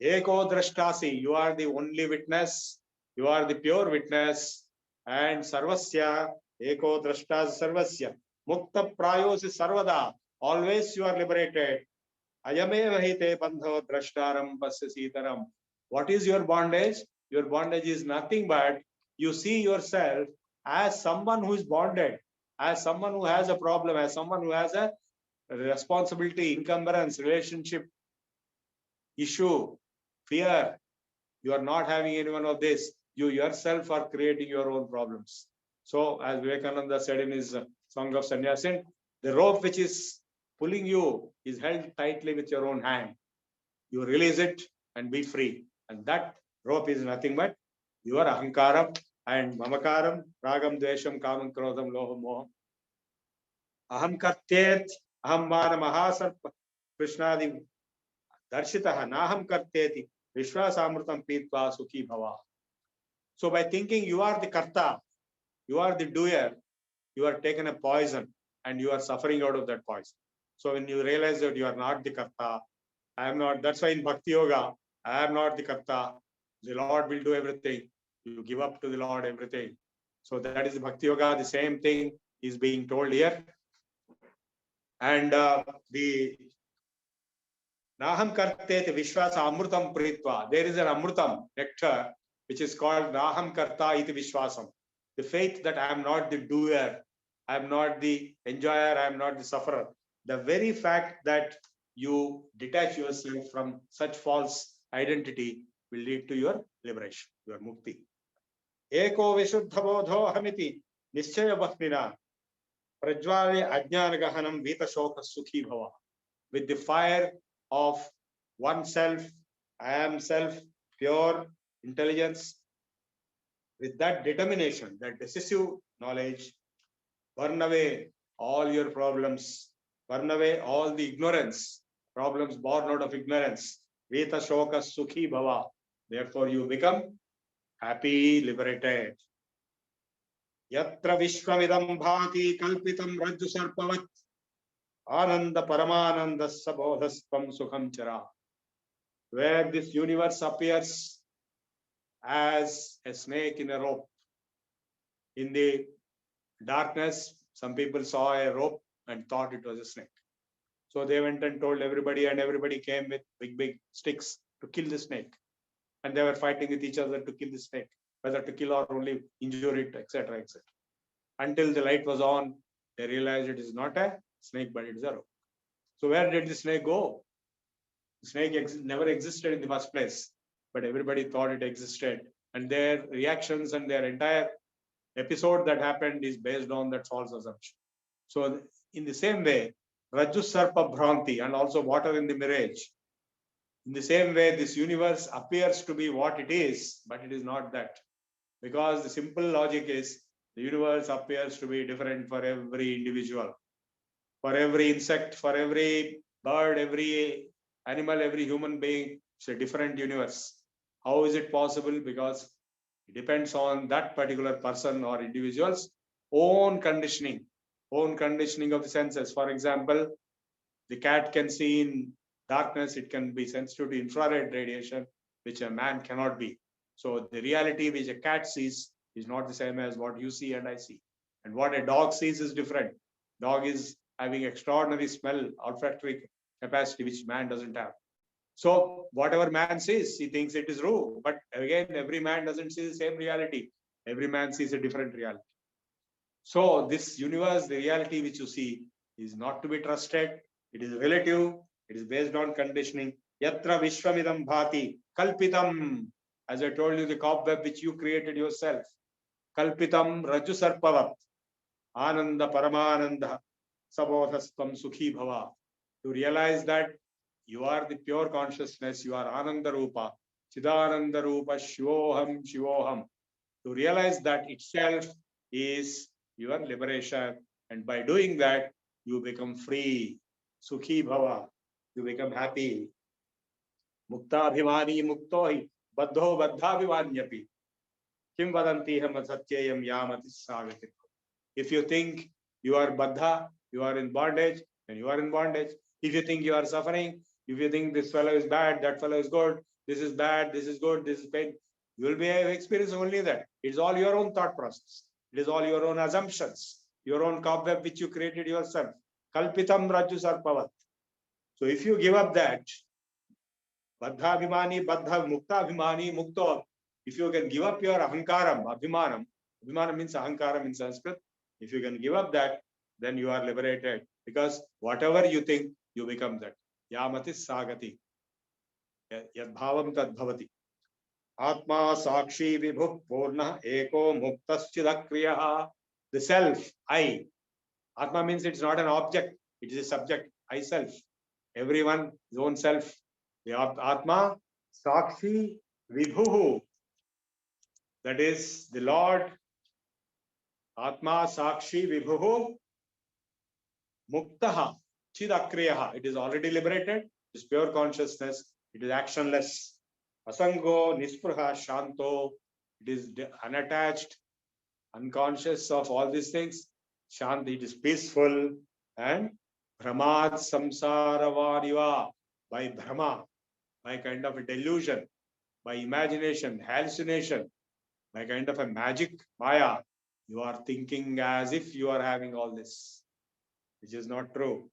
Eko drashtasi, you are the only witness. You are the pure witness. And sarvasya, eko drashtas sarvasya. Mukta prayosi sarvada. Always you are liberated. Ayameva hite bandho drashtaram pasyasitaram. What is your bondage? Your bondage is nothing but you see yourself as someone who is bonded, as someone who has a problem, as someone who has a responsibility, encumbrance, relationship issue, fear. You are not having any one of this. You yourself are creating your own problems. So, as Vivekananda said in his Song of Sannyasin, the rope which is pulling you is held tightly with your own hand. You release it and be free. And that rope is nothing but your ahankaram and mamakaram, ragam, dvesham, kamam, krodham, loham, moham. Aham kartet, aham mana mahasarpa, Krishnadi darshitaha, naham karteti, vishwasamrutam pitva sukhi bhava. So by thinking you are the karta, you are the doer, you are taken a poison and you are suffering out of that poison. So when you realize that you are not the karta, I am not, that's why in Bhakti Yoga, I am not the karta, the Lord will do everything. You give up to the Lord everything. So that is Bhakti Yoga, the same thing is being told here. And the Naham Karteti Vishwasa Amrutam Pritva, there is an Amrutam nectar which is called Naham Karta iti Vishwasam. The faith that I am not the doer, I am not the enjoyer, I am not the sufferer. The very fact that you detach yourself from such false identity will lead to your liberation, your mukti. Eko Vishuddhabodho Hamiti Nischaya Bhaktina Prajvali Ajnanagahanam Vita Shoka Sukhi Bhava. With the fire of oneself, I am self, pure intelligence, with that determination, that decisive knowledge, burn away all your problems, burn away all the ignorance, problems born out of ignorance. Vita shoka sukhi bhava. Therefore, you become happy, liberated. Yatra vishwamidam bhati kalpitam rajju sarpavat ananda paramananda sabodhaspam sukham chara. Where this universe appears as a snake in a rope. In the darkness, some people saw a rope and thought it was a snake. So they went and told everybody, and everybody came with big sticks to kill the snake. And they were fighting with each other to kill the snake, whether to kill or only injure it, etc., etc. Until the light was on, they realized it is not a snake, but it is a rope. So where did the snake go? The snake never existed in the first place, but everybody thought it existed. And their reactions and their entire episode that happened is based on that false assumption. So in the same way, Rajju Sarpa Bhranti, and also water in the mirage. In the same way, this universe appears to be what it is, but it is not that. Because the simple logic is the universe appears to be different for every individual, for every insect, for every bird, every animal, every human being. It's a different universe. How is it possible? Because it depends on that particular person or individual's own conditioning of the senses. For example, the cat can see in darkness, it can be sensitive to infrared radiation, which a man cannot be. So the reality which a cat sees is not the same as what you see and I see. And what a dog sees is different. Dog is having extraordinary smell, olfactory capacity, which man doesn't have. So whatever man sees, he thinks it is true. But again, every man doesn't see the same reality. Every man sees a different reality. So this universe, the reality which you see, is not to be trusted. It is relative. It is based on conditioning. Yatra Vishwamidam Bhati Kalpitam. As I told you, the cobweb which you created yourself. Kalpitam Raju Sarpavat. Ananda Paramananda. Sabodhastam Sukhi Bhava. To realize that you are the pure consciousness, you are Ananda Rupa, Chidananda Rupa, Shivoham, Shivoham. To realize that itself is your liberation. And by doing that, you become free. Sukhi Bhava. You become happy. Mukta Bhimani Muktohi. Baddho Baddha Bhimanyapi. Kim Vadanti Ham Satyayam Yamati Sagati. If you think you are Baddha, you are in bondage, then you are in bondage. If you think you are suffering, if you think this fellow is bad, that fellow is good, this is bad, this is good, this is pain, you will be experiencing only that. It's all your own thought process. It is all your own assumptions, your own cobweb which you created yourself. Kalpitam Raju Sarpavat. So if you give up that, Baddha Bhimani, Baddha Mukta Bhimani, Mukto, if you can give up your Ahankaram, Abhimanam, Abhimanam means Ahankaram in Sanskrit, if you can give up that, then you are liberated. Because whatever you think, you become that. Yamati Sagati. Yad Bhavam Tad Bhavati. Atma Sakshi Vibhu Purna Eko Muktaschidakriyaha. The self, I. Atma means it's not an object, it is a subject, I self. Everyone, his own self. The Atma Sakshi Vibhu. That is the Lord. Atma Sakshi Vibhu Muktaha Chidakriyaha. It is already liberated. It is pure consciousness. It is actionless. Asango Nispruha Shanto. It is unattached, unconscious of all these things. Shanti, it is peaceful. And Brahmad Samsara Variva. By Brahma, by kind of a delusion, by imagination, hallucination, by kind of a magic Maya, you are thinking as if you are having all this, which is not true.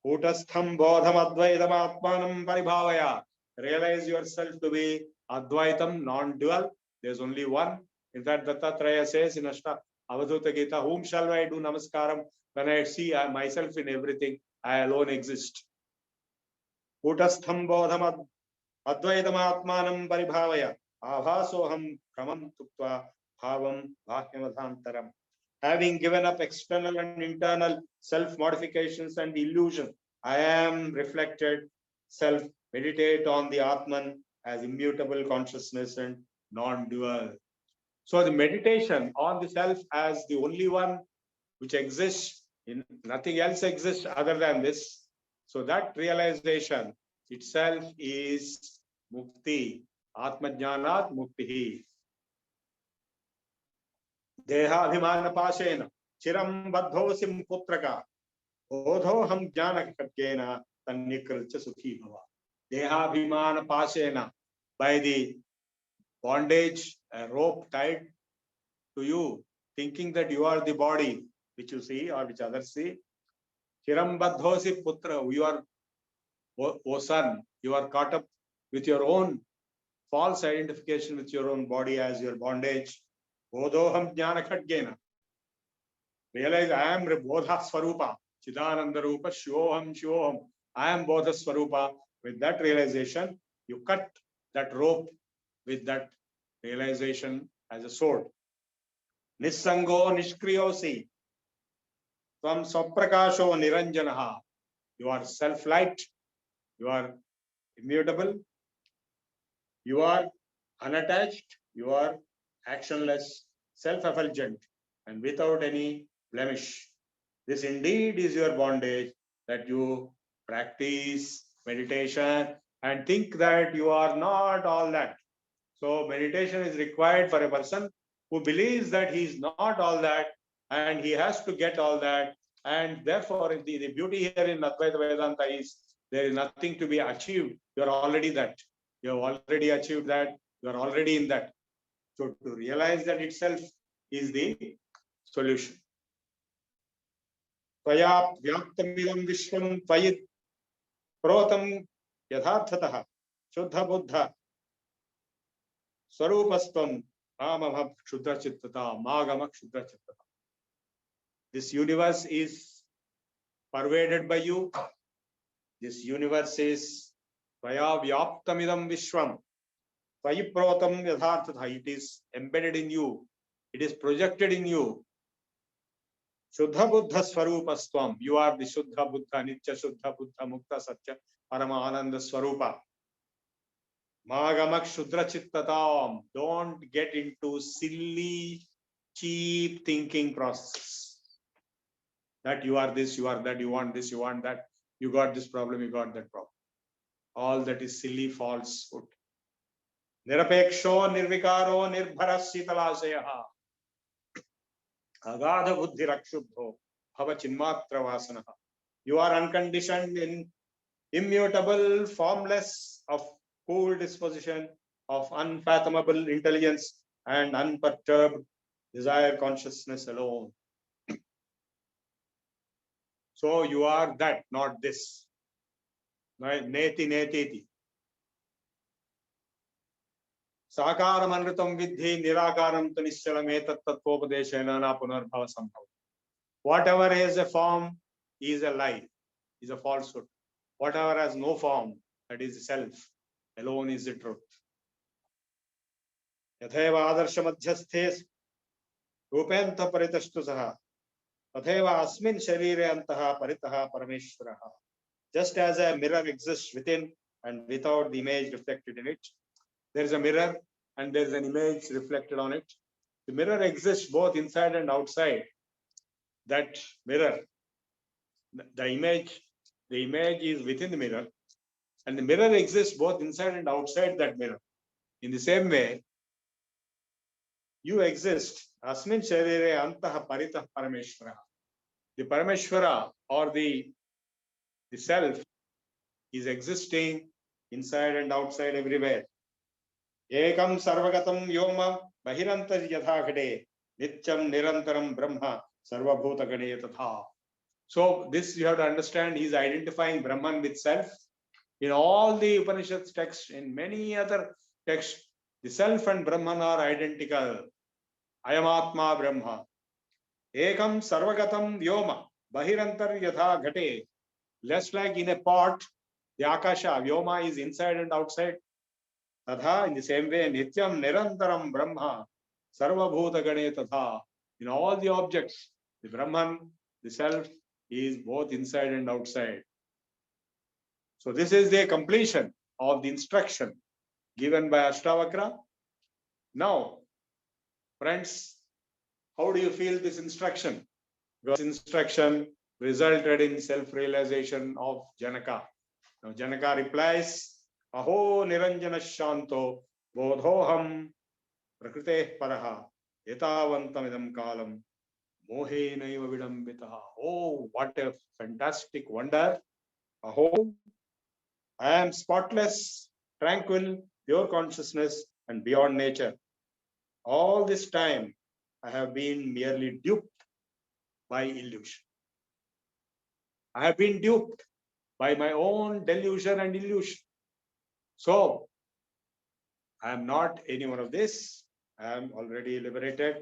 Kutastham bodham advaitam atmanam paribhavaya. Realize yourself to be Advaitam, non-dual. There's only one. In fact, Dattatreya says in Ashta, Avadhuta Gita, whom shall I do namaskaram when I see myself in everything? I alone exist. Kutastham bodham advaitam atmanam paribhavaya. Abhasoham kramam tuktva bhavam bhakyavadhantaram. Having given up external and internal self-modifications and illusion, I am reflected self. Meditate on the Atman as immutable consciousness and non-dual. So the meditation on the self as the only one which exists, nothing else exists other than this. So that realization itself is mukti. Atma Jnanat Muktihi. Deha Abhimana Pashena. Chiram Baddhosim Putraka. Odho Ham Jnana Katkena Tannikrcha Sukhi Bhava. Deha Abhimana Pashena. By the bondage, a rope tied to you, thinking that you are the body which you see or which others see. Chiram Baddhosi Putra. You are, O son, you are caught up with your own false identification with your own body as your bondage. Bodhoham Jnana Khatgena. Realize I am Bodha Swarupa, Chidananda Rupa, Shivoham, Shivoham. I am Bodha Swarupa. With that realization, you cut that rope with that realization as a sword. Nissango Nishkriyosi. Tvam Swaprakasho Niranjanaha. You are self-light, you are immutable, you are unattached, you are actionless, self-effulgent, and without any blemish. This indeed is your bondage, that you practice meditation and think that you are not all that. So meditation is required for a person who believes that he is not all that and he has to get all that. And therefore, the beauty here in Advaita Vedanta is there is nothing to be achieved. You are already that. You have already achieved that. You are already in that. So to realize that itself is the solution. Tvaya vyaptamidam vishvam tvayit protam yatharthatah shuddha buddha swarupastvam mamabhav shuddha chittata magama shuddha chittata. This universe is pervaded by you. This universe is tvaya vyaptamidam vishvam tvayi protam yatharthatah. It is embedded in you. It is projected in you. Shuddha Buddha Swarupastvam. You are the Shuddha Buddha, Nitya Shuddha Buddha, Mukta Satya, Parama Ananda Swarupa. Magamak Shudra Chittatam. Don't get into silly, cheap thinking process. That you are this, you are that, you want this, you want that, you got this problem, you got that problem. All that is silly falsehood. Nirapeksho Nirvikaro Nirbhara Sitalasayaha. Agadha Buddhi Rakshubho. You are unconditioned, immutable, formless, of cool disposition, of unfathomable intelligence, and unperturbed desire consciousness alone. So you are that, not this. Neti neteti. Sakaram anritam vidhi nirakaram tanischalam etat tattvopadeshena na punarbhava sambhava. Whatever is a form is a lie, is a falsehood. Whatever has no form, that is self, alone is the truth. Yatheva adarsha madhyasthe rupenta paritashtu saha. Tatheva asmin sharire antaha paritaha parameshwaraha. Just as a mirror exists within and without the image reflected in it, there is a mirror and there is an image reflected on it. The mirror exists both inside and outside. That mirror, the image is within the mirror, and the mirror exists both inside and outside that mirror. In the same way, you exist. Asmin sharire antaha paritah parameshwara. The Parameshwara or the self is existing inside and outside everywhere. Ekam sarvagatam yoma bahirantar yatha ghade nityam nirantaram brahma sarvabhuta gane tatha. So this you have to understand, he is identifying Brahman with self. In all the Upanishads texts, in many other texts, the self and Brahman are identical. Ayamatma Brahma. Ekam sarvagatam vyoma bahirantar yatha ghate. Just like in a pot, the akasha, vyoma is inside and outside. Tatha, in the same way, nityam nirantaram Brahma sarvabhuta gane tatha. In all the objects, the Brahman, the self, is both inside and outside. So this is the completion of the instruction given by Ashtavakra. Now, friends, how do you feel this instruction? This instruction resulted in self-realization of Janaka. Now Janaka replies, Aho niranjana shanto bodhoham prakrite paraha yatavantamidam kalam mohe naiva vidambitaha. Oh, what a fantastic wonder. Aho, I am spotless, tranquil, pure consciousness and beyond nature. All this time, I have been merely duped by illusion. I have been duped by my own delusion and illusion. So, I am not any one of this. I am already liberated.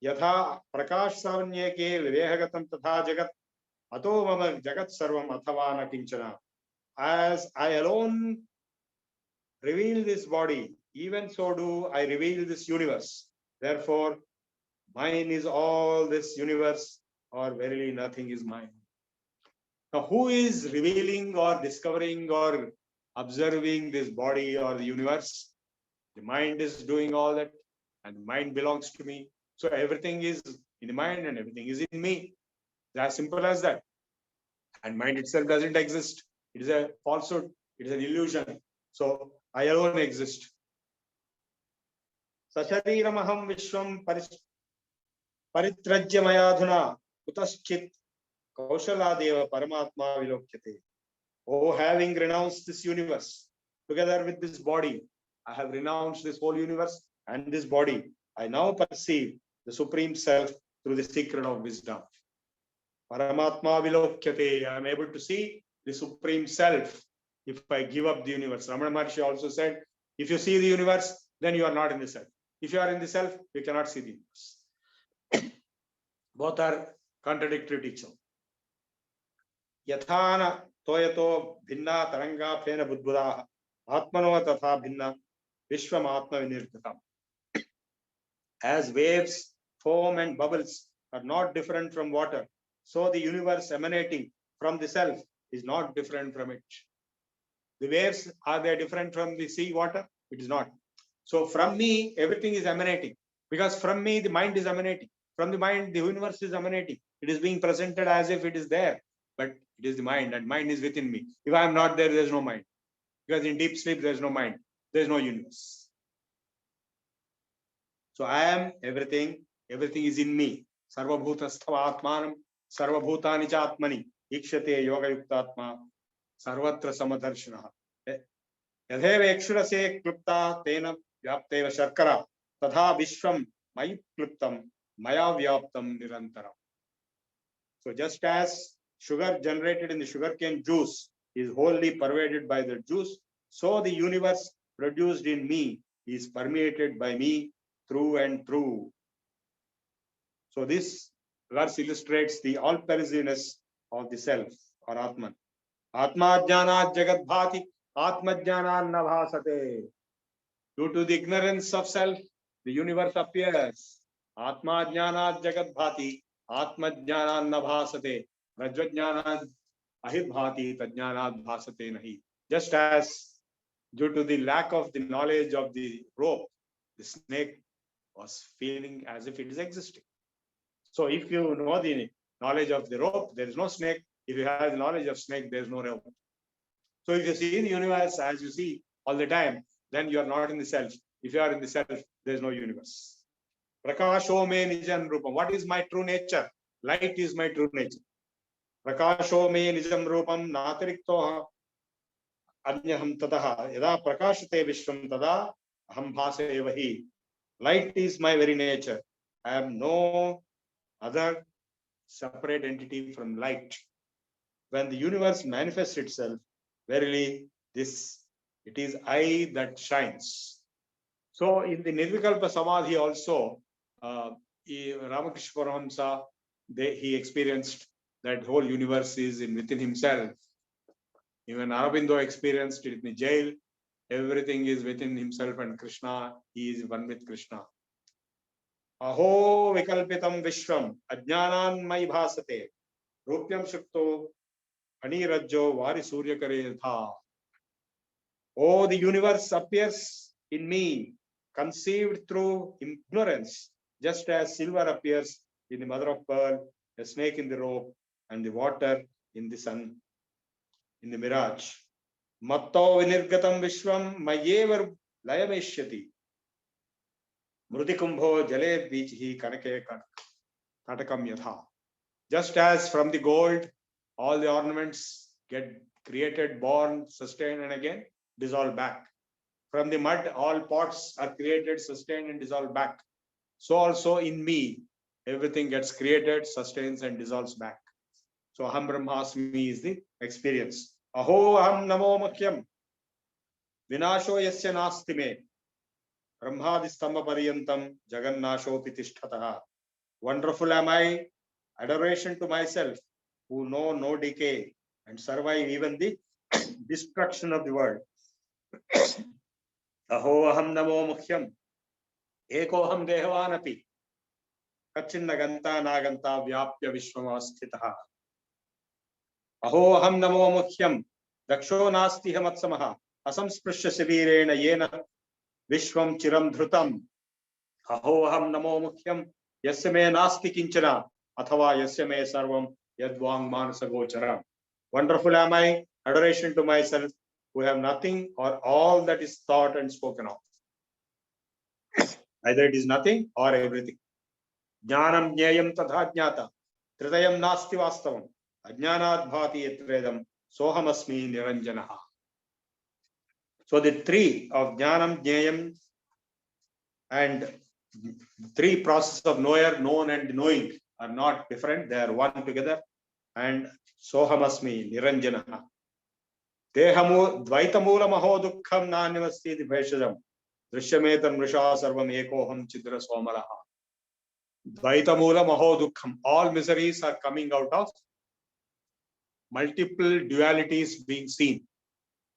Yatha prakash savanyeke vivehagatam tatha jagat ato mama jagat sarvam athavana kinchana. As I alone reveal this body, even so do I reveal this universe. Therefore, mine is all this universe or verily nothing is mine. Now, who is revealing or discovering or observing this body or the universe? The mind is doing all that, and the mind belongs to me. So everything is in the mind and everything is in me. It's as simple as that. And mind itself doesn't exist. It is a falsehood. It is an illusion. So I alone exist. Sashariramaham vishwam paritrajya mayadhuna kutaschit kaushaladeva paramatma vilokyate. Oh, having renounced this universe, together with this body, I have renounced this whole universe and this body. I now perceive the Supreme Self through the secret of wisdom. Paramatma vilokyate. I am able to see the Supreme Self if I give up the universe. Ramana Maharshi also said, if you see the universe, then you are not in the self. If you are in the self, you cannot see the universe. Both are contradictory to each other. Yathana toyato bhinna taranga phena budbudaha atmano tatha bhinna vishwam atma vinirgatam. As waves, foam and bubbles are not different from water, so the universe emanating from the self is not different from it. The waves, are they different from the sea water? It is not. So from me, everything is emanating, because from me, the mind is emanating. From the mind, the universe is emanating. It is being presented as if it is there, but it is the mind, and mind is within me. If I am not there, there is no mind. Because in deep sleep, there is no mind. There is no universe. So I am everything. Everything is in me. Sarvabhutastha atmanam sarvabhutani cha atmani ikshate yoga yuktatma sarvatra samadarshana. यथेव एक्ष्णसे क्लुप्ता तेन व्याप्तेव शर्करा तथा विश्वम मयि क्लुप्तम मया व्याप्तम निरंतरम. So just as sugar generated in the sugarcane juice is wholly pervaded by the juice, so the universe produced in me is permeated by me through and through. So this verse illustrates the all-pervasiveness of the self or Atman. Atma jnana jagat bhati atma jnana nabhasate. Due to the ignorance of self, the universe appears. Atma jnana jagat bhati atma jnana nabhasate. Rajvajnana ahibhati tajnana bhasate nahi. Just as due to the lack of the knowledge of the rope, the snake was feeling as if it is existing. So if you know the knowledge of the rope, there is no snake. If you have the knowledge of snake, there is no rope. So if you see the universe as you see all the time, then you are not in the self. If you are in the self, there is no universe. Prakasho me nijam rupam. What is my true nature? Light is my true nature. Prakasho me nijam rupam natiriktoha anyaham tadaha yada prakashate vishwam tada aham bhasa evahi. Light is my very nature. I am no other separate entity from light. When the universe manifests itself, verily it is I that shines. So in the Nirvikalpa Samadhi also, Ramakrishna Paramahamsa, he experienced that whole universe is within himself. Even Aurobindo experienced it in the jail. Everything is within himself and Krishna. He is one with Krishna. Aho vikalpitam vishwam ajnanan mai bhasate rupyam shukto anirajjo vari surya kare tha. Oh, the universe appears in me, conceived through ignorance, just as silver appears in the mother of pearl, a snake in the rope, and the water in the sun, in the mirage. Matto vinirgatam vishwam mayevar layameshyati. Mrudikumbho jale bichihi kanake katakam yatha. Just as from the gold, all the ornaments get created, born, sustained, and again dissolve back. From the mud, all pots are created, sustained, and dissolved back. So also in me, everything gets created, sustains, and dissolves back. So Aham Brahmasmi is the experience. Aho Aham Namo Makhyam Vinasho Yasya Nasti Me Brahmadistamba Pariyantam Jagannasho Pitishthataha. Wonderful am I, adoration to myself, who know no decay and survive even the destruction of the world. Aho Aham Namo Makhyam Eko Aham Dehavanapi कच्चिन्न Ganta नागंता व्याप्य विश्वमास्थितः अहो अहम नमो मुख्यम दक्षो नास्ति मत्समः असंस्पृश्य शरीरेण येन विश्वं चिरं धृतम् अहो अहम नमो मुख्यम यस्य मे नास्ति किंचन अथवा यस्य मे सर्वं यद्वांग मानसगोचरम्. Wonderful am I, adoration to myself who have nothing or all that is thought and spoken of. Either it is nothing or everything. Jnanam jnayam tadha jnata tridayam nasti vastavam ajnanat bhati yatredam sohamasmi niranjanaha. So the three of jnanam, jnayam and three processes of knower, known and knowing are not different. They are one together. And sohamasmi niranjanaha. Dehamu dvaitamula maho dukkham nanyamasti bheshajam drisyametam mrisha sarvam ekoham chidra somalaha. Dvaitamula maho dukkham. All miseries are coming out of multiple dualities being seen.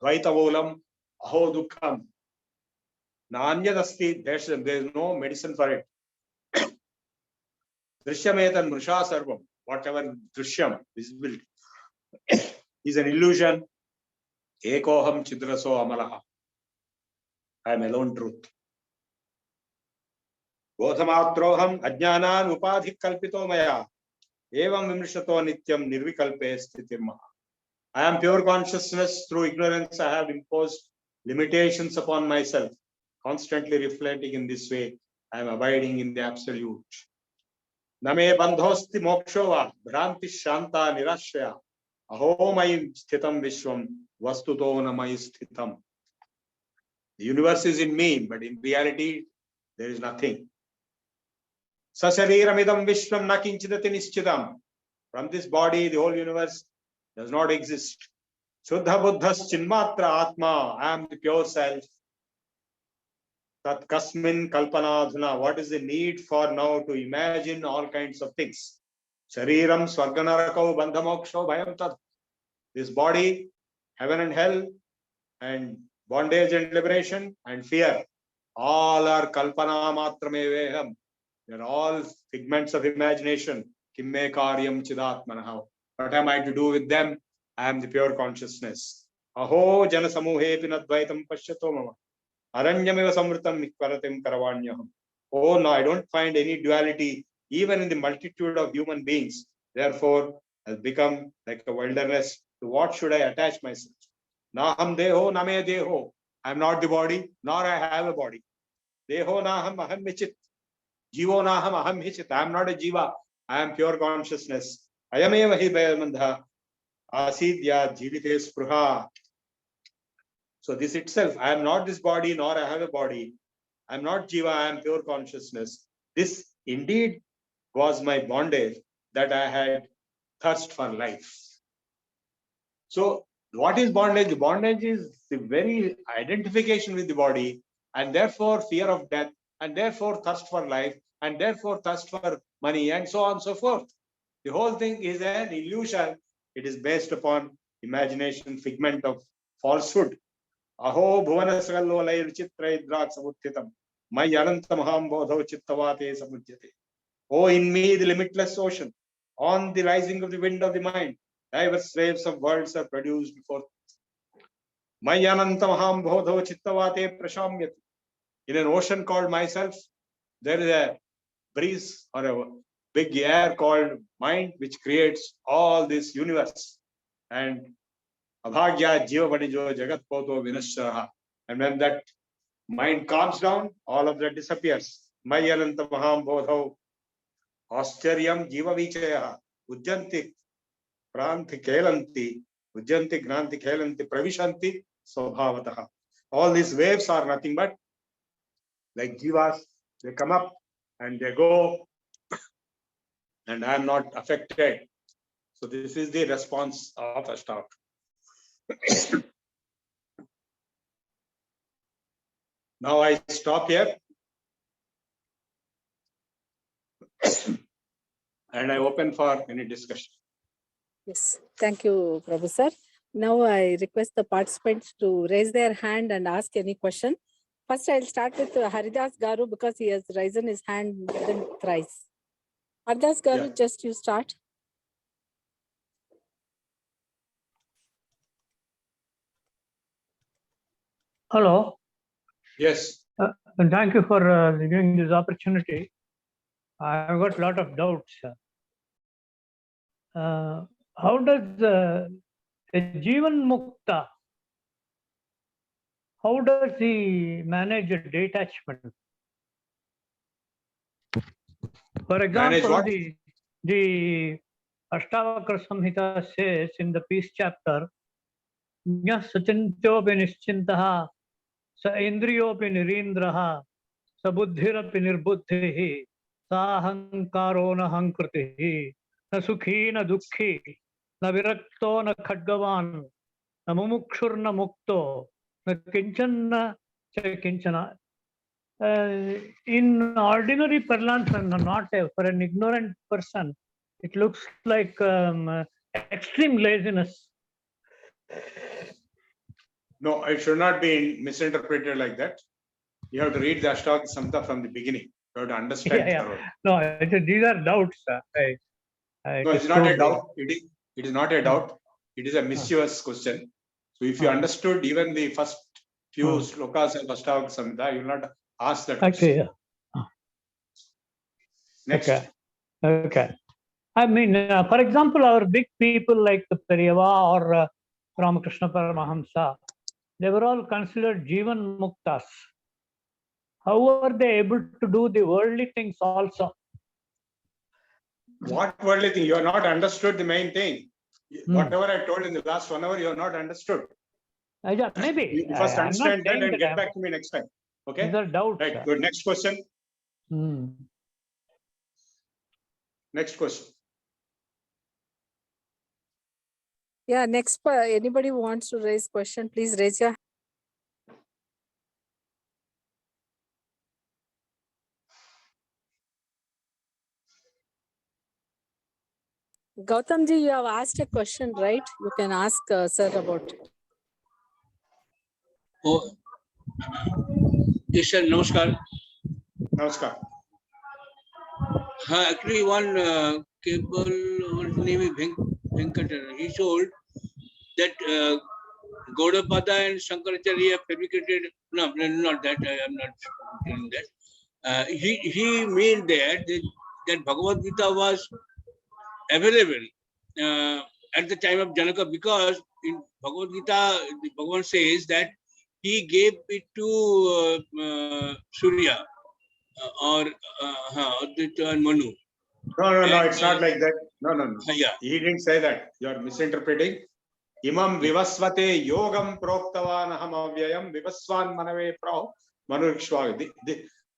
Dvaitamulam aho dukkham. Nanyadasti bheshajam. There is no medicine for it. Drisyametam mrisha sarvam. Whatever drishyam, visibility, is an illusion. Ekoham chidraso amalaha. I am alone truth. Bodhamatroham ajnanan upadhi kalpito maya. Evam vimrishato nityam nirvikalpe sthitirmaha. I am pure consciousness. Through ignorance, I have imposed limitations upon myself. Constantly reflecting in this way, I am abiding in the absolute. Name bandhosti mokshova bhranti shanta nirashya. Aho mai sthitam vishwam vastuto namai sthitam. The universe is in me, but in reality, there is nothing. Sashariramidam vishwam na kinchidati nischidam. From this body, the whole universe does not exist. Shuddha buddhas chinmatra atma. I am the pure self. Tat kasmin kalpanadhuna. What is the need for now to imagine all kinds of things? Shariram swarganarakau bandhamoksho bhayam tat. This body, heaven and hell, and bondage and liberation, and fear. All are kalpana matrameveham. They are all figments of imagination. Kimme karyam chidatmanaha. What am I to do with them? I am the pure consciousness. Aho jana samuhe pinadvaitam pashyato mama. Aranyameva samritam mikvaratim karavanyaham. Oh no, I don't find any duality even in the multitude of human beings. Therefore, has become like a wilderness. To what should I attach myself? Naham deho name deho. I am not the body, nor I have a body. Deho naham aham michit. Jivo naham aham hichit. I am not a jiva. I am pure consciousness. Ayameva hi bayamandha. Asidya jivite spruha. So this itself, I am not this body, nor I have a body. I am not jiva, I am pure consciousness. This indeed was my bondage, that I had thirst for life. So what is bondage? Bondage is the very identification with the body, and therefore fear of death, and therefore thirst for life, and therefore thirst for money, and so on and so forth. The whole thing is an illusion. It is based upon imagination, figment of falsehood. Aho bhuvanasgalolay vichitraidrak samuthitam. My anantamaham bodho chittavate samujyate. Oh, in me, the limitless ocean, on the rising of the wind of the mind, diverse waves of worlds are produced before. My anantamaham bodho chittavate prashamyate. In an ocean called myself, there is a breeze or a big air called mind, which creates all this universe. And abhagya jiva vanijo jagat poto vinashraha. And when that mind calms down, all of that disappears. Mayananta maham bodho austeryam jiva vichaya ujjanti pranti kelanti ujjanti granti kelanti pravishanti swabhavataha. All these waves are nothing but like jivas. They come up and they go, and I am not affected. So this is the response of Ashta. Now I stop here and I open for any discussion. Yes, thank you, Professor. Now I request the participants to raise their hand and ask any question. First, I'll start with Haridas Garu because he has risen his hand more than thrice. Ardas Garu, Yeah. just you start. Hello, Yes. and thank you for giving this opportunity. I've got a lot of doubts. How does a Jivan Mukta, how does he manage a detachment? For example, what? the Ashtavakra Samhita says in the peace chapter, Nya Sachintyopi Nischintaha, Sa Indriyopi Nirindraha, Sa Buddhirapi Nirbuddhihi, Sa Hankaro na Hankritihi, Na Sukhi na Dukhi, Na Virakto na Khadgavan, Na Mumukshur na Mukto, Na Kinchanna cha Kinchana. In ordinary parlance, not for an ignorant person, it looks like extreme laziness. No, it should not be misinterpreted like that. You have to read the Ashtavakra Samhita from the beginning. You have to understand. Yeah. No, these are doubts. No, it's not a doubt. It is not a doubt. It is a mischievous question. So if you understood even the first few slokas of Ashtavakra Samhita, you will not ask that question. Okay. Next. Okay. I mean, for example, our big people like the Periyava or Ramakrishna Paramahamsa, they were all considered Jivan Muktas. How were they able to do the worldly things also? What worldly thing? You have not understood the main thing. Whatever I told in the last 1 hour, you have not understood. Maybe. You first I'm not understand that saying and that get back to me next time. Okay? These are doubts. Right. Good. Next question. Next question. Yeah, next, anybody who wants to raise question, please raise your hand. Gautamji, you have asked a question, right? You can ask sir about it. Oh, yes, sir. Namaskar. Namaskar. Actually, one cable, his name is Venkatara. He told that Gaudapada and Shankaracharya fabricated. No, not that. I am not doing that. He made that Bhagavad Gita was available at the time of Janaka, because in Bhagavad Gita, Bhagavan says that he gave it to Surya or Advaita and Manu. No, it's not like that. No. Yeah. He didn't say that. You are misinterpreting. Imam vivasvate yogam proktavan aham avyayam vivasvan manave prao manurikshva.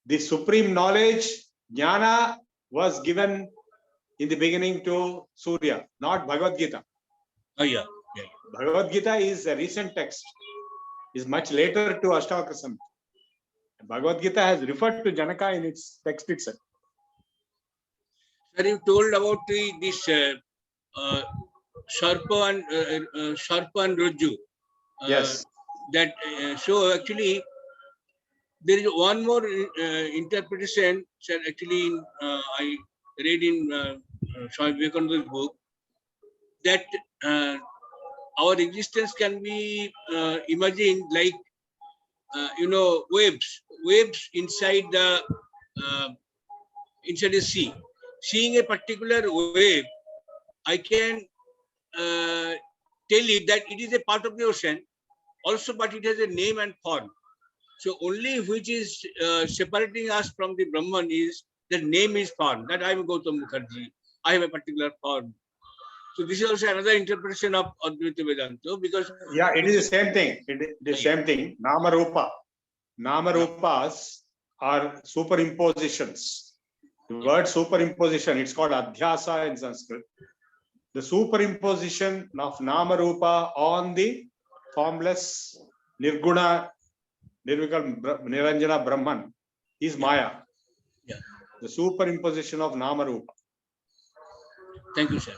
The supreme knowledge, Jnana, was given in the beginning to Surya, not Bhagavad Gita. Yeah. Bhagavad Gita is a recent text, is much later to Ashtavakra Samhita. Bhagavad Gita has referred to Janaka in its text itself. Sir, you told about this Sharpa and Rajju. Yes. That so actually there is one more interpretation. Sir, actually, I read in Swami Vivekananda's book that our existence can be imagined like waves inside the sea. Seeing a particular wave, I can tell it that it is a part of the ocean also, but it has a name and form. So only which is separating us from the Brahman is the name is form. That I am Gautam Mukherjee. I have a particular form. So this is also another interpretation of Advaita Vedanta, because it is the same thing. It is the same thing. Nama Rupa. Nama Rupas are superimpositions. The word superimposition, it's called adhyasa in Sanskrit. The superimposition of Nama Rupa on the formless Nirguna, Nirvikal, Niranjana Brahman is Maya. Yeah. The superimposition of Nama Rupa. Thank you, sir.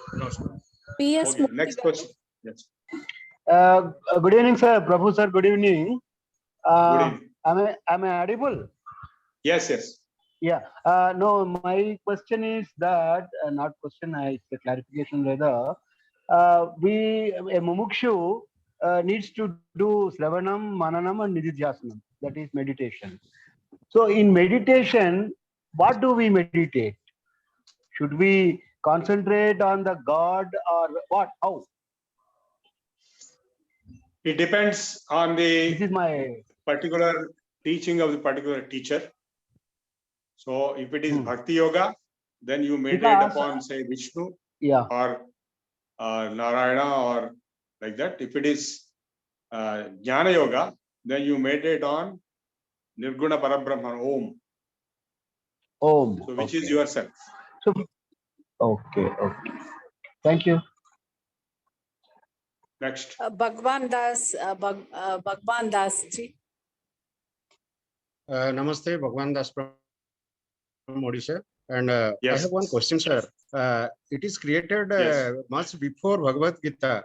PS. Okay, next question. Yes. Good evening, sir. Prabhu, sir. Good evening. Good evening. Am I audible? Yes. Yeah. No, my question is that, not question, it's a clarification rather. A mumukshu needs to do Sravanam, Mananam, and Nididhyasanam. That is meditation. So in meditation, what do we meditate? Should we concentrate on the God or what? How? It depends on This the is my particular teaching of the particular teacher. So if it is Bhakti Yoga, then you meditate Because- upon, say, Vishnu yeah. or Narayana or like that. If it is Jnana Yoga, then you meditate on Nirguna Parabrahman, Om. Om. So which Okay. is yourself. So, okay. Thank you. Next. Bhagwan Das ji. Namaste, Bhagwan Das from Odisha. And Yes. I have one question, sir. It is created Yes. much before Bhagavad Gita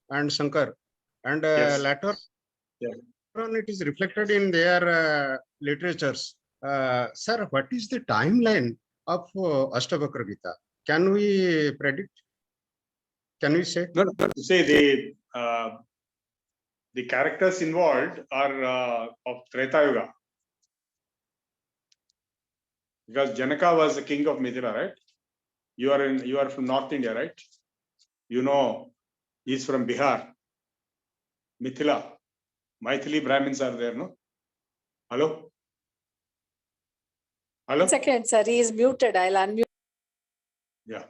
and Shankar. And Yes. later Yes. on, it is reflected in their literatures. Sir, what is the timeline of Ashtavakra Gita? Can we predict? Can we say? No, say the characters involved are of Treta Yuga. Because Janaka was the king of Mithila, right? You are from North India, right? You know, he's from Bihar, Mithila. Maithili Brahmins are there, no? Hello? Hello? 1 second, sir. He is muted. I'll unmute. Yeah.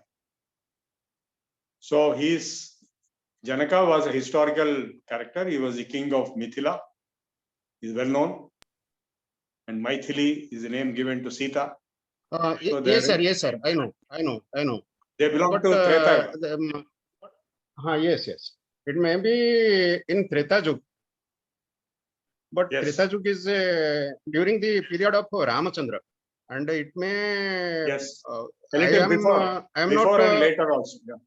So Janaka was a historical character. He was the king of Mithila. He's well known. And Maithili is the name given to Sita. So Yes, sir. I know. They belong But to Treta Yuga. yes. It may be in Treta Yuga. But Yes. Treta Yuga is during the period of Ramachandra. And it may... Yes. A little before and later also. Yeah.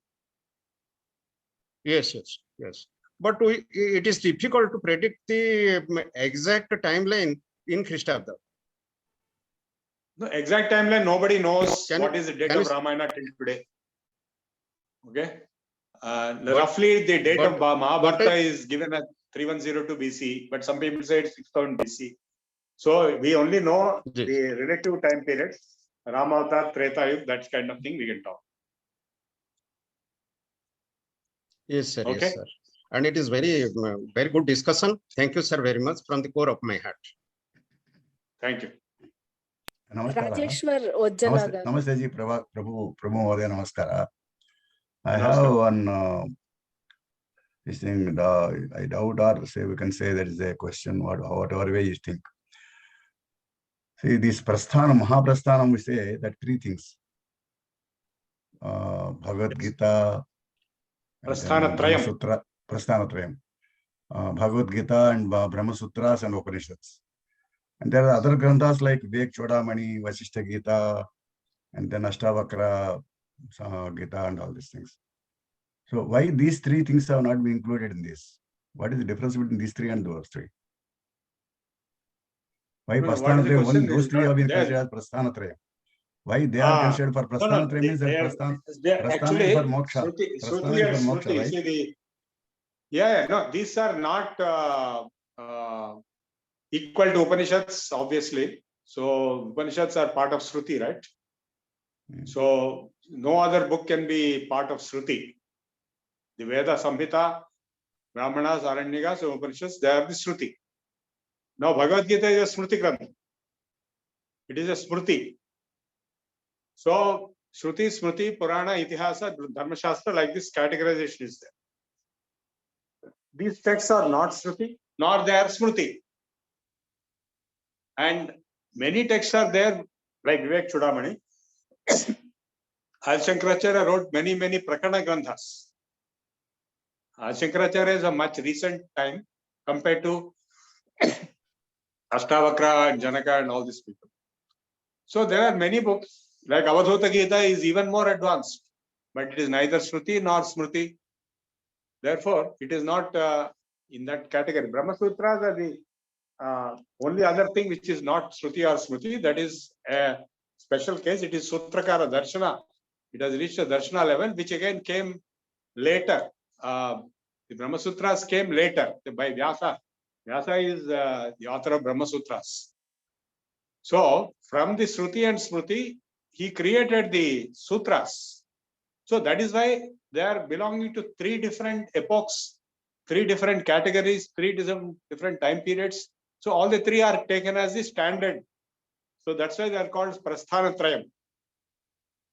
Yes. But it is difficult to predict the exact timeline in Christabda. No, exact timeline, nobody knows what is the date of you- Ramayana till today. Okay. Roughly the date of Mahabharata is given at 3102 BC, but some people say it's 6000 BC. So we only know the relative time period. Ramavatar, Treta Yuga, that kind of thing we can talk. Yes, sir. Okay. Yes, sir. And it is very good discussion. Thank you, sir, very much from the core of my heart. Thank you. Rakleshwar Ojjala garu. Namaste ji, Prabhu Mahodaya, namaskara. I have one this thing, I doubt or say we can say that is a question, whatever way you think. See, this Prasthanam, Mahaprasthanam, we say that three things. Bhagavad Gita, Prasthanatrayam. Prasthanatrayam. Bhagavad Gita and Brahma Sutras and Upanishads. And there are other granthas like Vivek Chodamani, Vasishta Gita, and then Ashtavakra Gita and all these things. So why these three things have not been included in this? What is the difference between these three and those three? Why Prasthanatrayam? Those three have been considered as Prasthanatrayam. Why they are considered for Prasthanatrayam means that Prasthana is for Moksha. Shruti and Smriti. Right? No, these are not equal to Upanishads, obviously. So Upanishads are part of Shruti, right? So no other book can be part of Shruti. The Veda, Samhita, Brahmanas, Aranyakas, and Upanishads, they are the Shruti. Now Bhagavad Gita is a Smriti Grantha. It is a Smriti. So Shruti, Smriti, Purana, Itihasa, Dharma Shastra, like this categorization is there. These texts are not Shruti, nor they are Smriti. And many texts are there, like Vivek Chodamani. Adi Shankaracharya wrote many Prakarana Granthas. Adi Shankaracharya is a much recent time compared to Ashtavakra and Janaka and all these people. So there are many books, like Avadhuta Gita is even more advanced, but it is neither Shruti nor Smriti. Therefore, it is not in that category. Brahma Sutras are the only other thing which is not Shruti or Smriti, that is special case. It is Sutrakara Darshana. It has reached a Darshana level, which again came later. The Brahma Sutras came later by Vyasa. Vyasa is the author of Brahma Sutras. So from the Shruti and Smruti, he created the Sutras. So that is why they are belonging to three different epochs, three different categories, three different time periods. So all the three are taken as the standard. So that's why they are called Prasthanatrayam.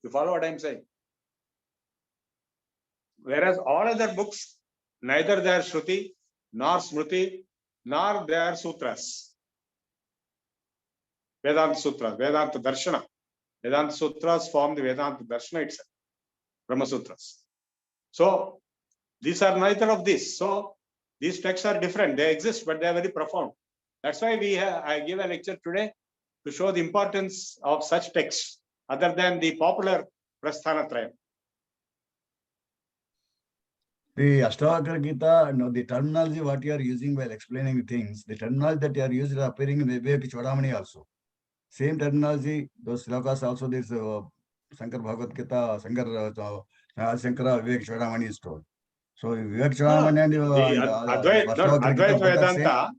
You follow what I'm saying? Whereas all other books, neither they are Shruti, nor Smruti, nor they are Sutras. Vedanta Sutras, Vedanta Darshana. Vedanta Sutras form the Vedanta Darshana itself, Brahma Sutras. So these are neither of these. So these texts are different. They exist, but they are very profound. That's why I give a lecture today to show the importance of such texts other than the popular Prasthanatrayam. The Ashtavakra Gita, no, the terminology what you are using while explaining things, the terminology that you are using is appearing in Vivek Chodamani also. Same terminology, those slokas also, this Shankar Bhagavad Gita, Shankara Vivek Chodamani is told. So Vivek Chodamani and Advaita Vedanta.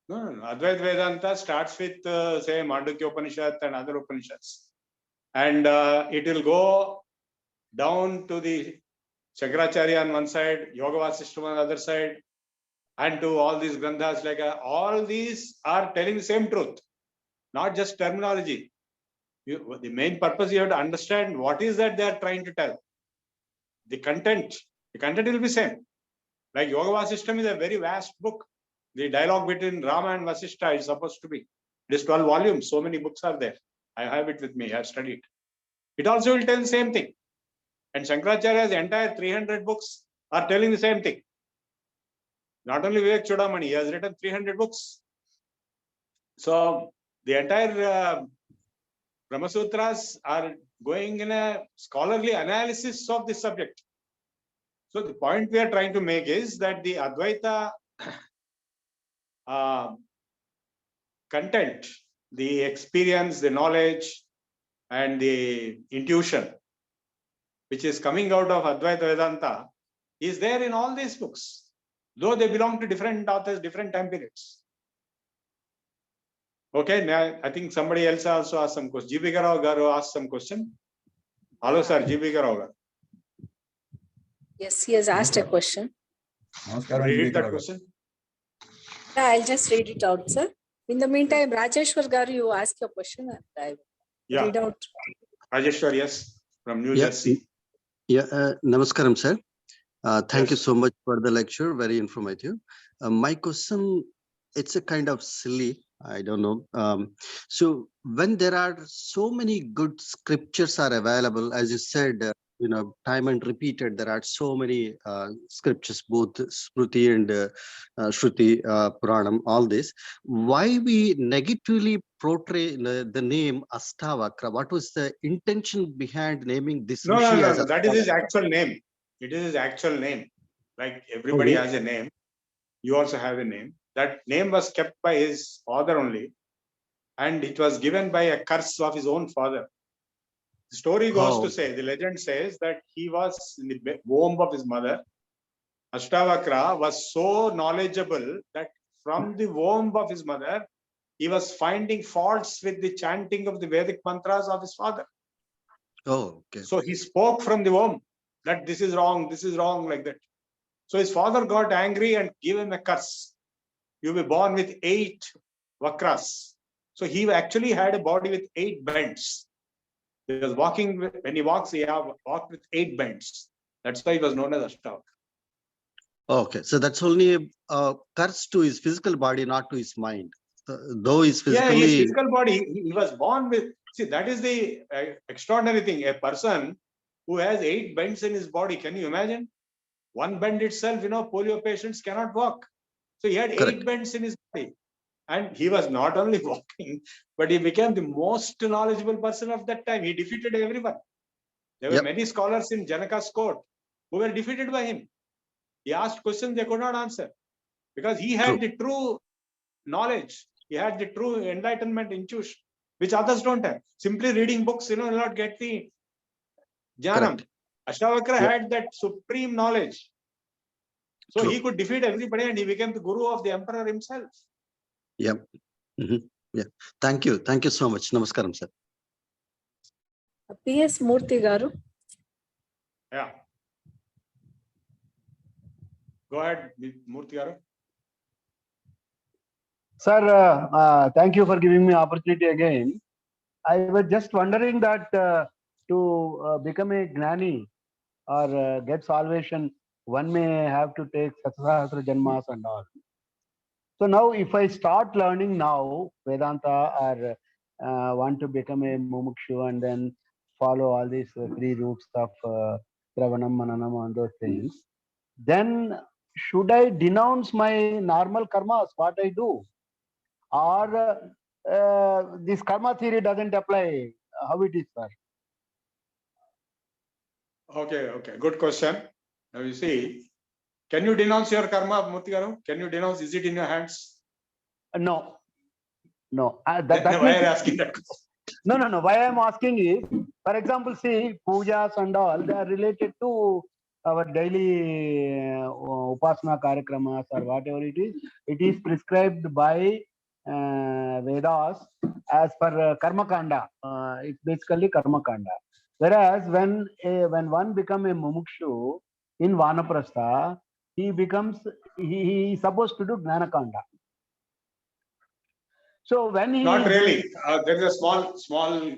Advaita Vedanta starts with say Mandukya Upanishad and other Upanishads, and it will go down to the Shankaracharya on one side, Yoga Vasishtha on the other side, and to all these granthas. Like all these are telling the same truth, not just terminology. The main purpose you have to understand what is that they are trying to tell. The content will be same. Like Yoga Vasishtha is a very vast book. The dialogue between Rama and Vasishtha is supposed to be. It is 12 volumes. So many books are there. I have it with me. I have studied. It also will tell the same thing. And Shankaracharya's entire 300 books are telling the same thing. Not only Vivek Chodamani, he has written 300 books. So the entire Brahma Sutras are going in a scholarly analysis of this subject. So the point we are trying to make is that the Advaita content, the experience, the knowledge, and the intuition, which is coming out of Advaita Vedanta, is there in all these books, though they belong to different authors, different time periods. Okay, now I think somebody else also asked some question. G.B. Rao Garu asked some question. Hello, sir. G.B. Rao. Yes, he has asked a question. Read that question. Yeah, I'll just read it out, sir. In the meantime, Rajeshwar Garu, you ask your question and I will read out. Rajeshwar, yes, from New Jersey. Namaskaram, sir. Thank you so much for the lecture. Very informative. My question, it's a kind of silly. I don't know. So when there are so many good scriptures are available, as you said, time and repeated, there are so many scriptures, both Smruti and Shruti, Puranam, all this. Why we negatively portray the name Ashtavakra? What was the intention behind naming this Rishi as That is his actual name. It is his actual name. Like everybody has a name. You also have a name. That name was kept by his father only. And it was given by a curse of his own father. The story goes to say, the legend says that he was in the womb of his mother. Ashtavakra was so knowledgeable that from the womb of his mother, he was finding faults with the chanting of the Vedic mantras of his father. So he spoke from the womb that this is wrong, like that. So his father got angry and gave him a curse. You will be born with 8 Vakras. So he actually had a body with 8 bends. He was walking, when he walks, he walked with 8 bends. That's why he was known as Ashtavakra. Okay, so that's only a curse to his physical body, not to his mind. Though he's physically... his physical body, he was born with... See, that is the extraordinary thing. A person who has 8 bends in his body, can you imagine? One bend itself, polio patients cannot walk. So he had 8 bends in his body. And he was not only walking, but he became the most knowledgeable person of that time. He defeated everyone. There were many scholars in Janaka's court who were defeated by him. He asked questions they could not answer because he had the true knowledge. He had the true enlightenment intuition. which others don't have. Simply reading books, will not get the Jnanam. Correct. Ashtavakra Yeah. had that supreme knowledge. So True. he could defeat everybody and he became the guru of the emperor himself. Yeah. Yeah. Thank you. Thank you so much. Namaskaram, sir. PS Murthy garu. Yeah. Go ahead, Murthy garu. Sir, thank you for giving me opportunity again. I was just wondering that to become a gnani or get salvation, one may have to take Satsahasra Janmas and all. So now if I start learning now Vedanta or want to become a mumukshu and then follow all these three routes of Shravanam, Mananam and those things, then should I denounce my normal karmas, what I do? Or this karma theory doesn't apply? How it is, sir? Okay. Good question. Now you see, can you denounce your karma, Murthy garu? Can you denounce? Is it in your hands? No. That Then why means, are you asking that question? No. Why I'm asking is, for example, see, pujas and all, they are related to our daily upasana karakramas or whatever it is. It is prescribed by Vedas as per karma kanda. It's basically karma kanda. Whereas when one become a mumukshu in vanaprastha, he is supposed to do gnana kanda. So when he Not is really. There is a small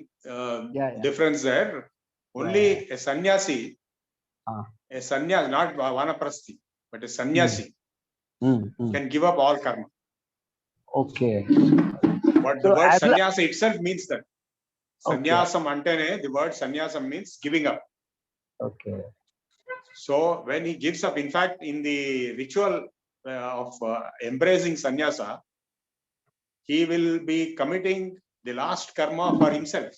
difference there. Only a sannyasi, not vanaprasthi, but a sannyasi can give up all karma. Okay. But the So word as sannyasa itself means that. Okay. Sannyasam antene, the word sannyasam means giving up. Okay. So when he gives up, in fact, in the ritual of embracing sannyasa, he will be committing the last karma for himself.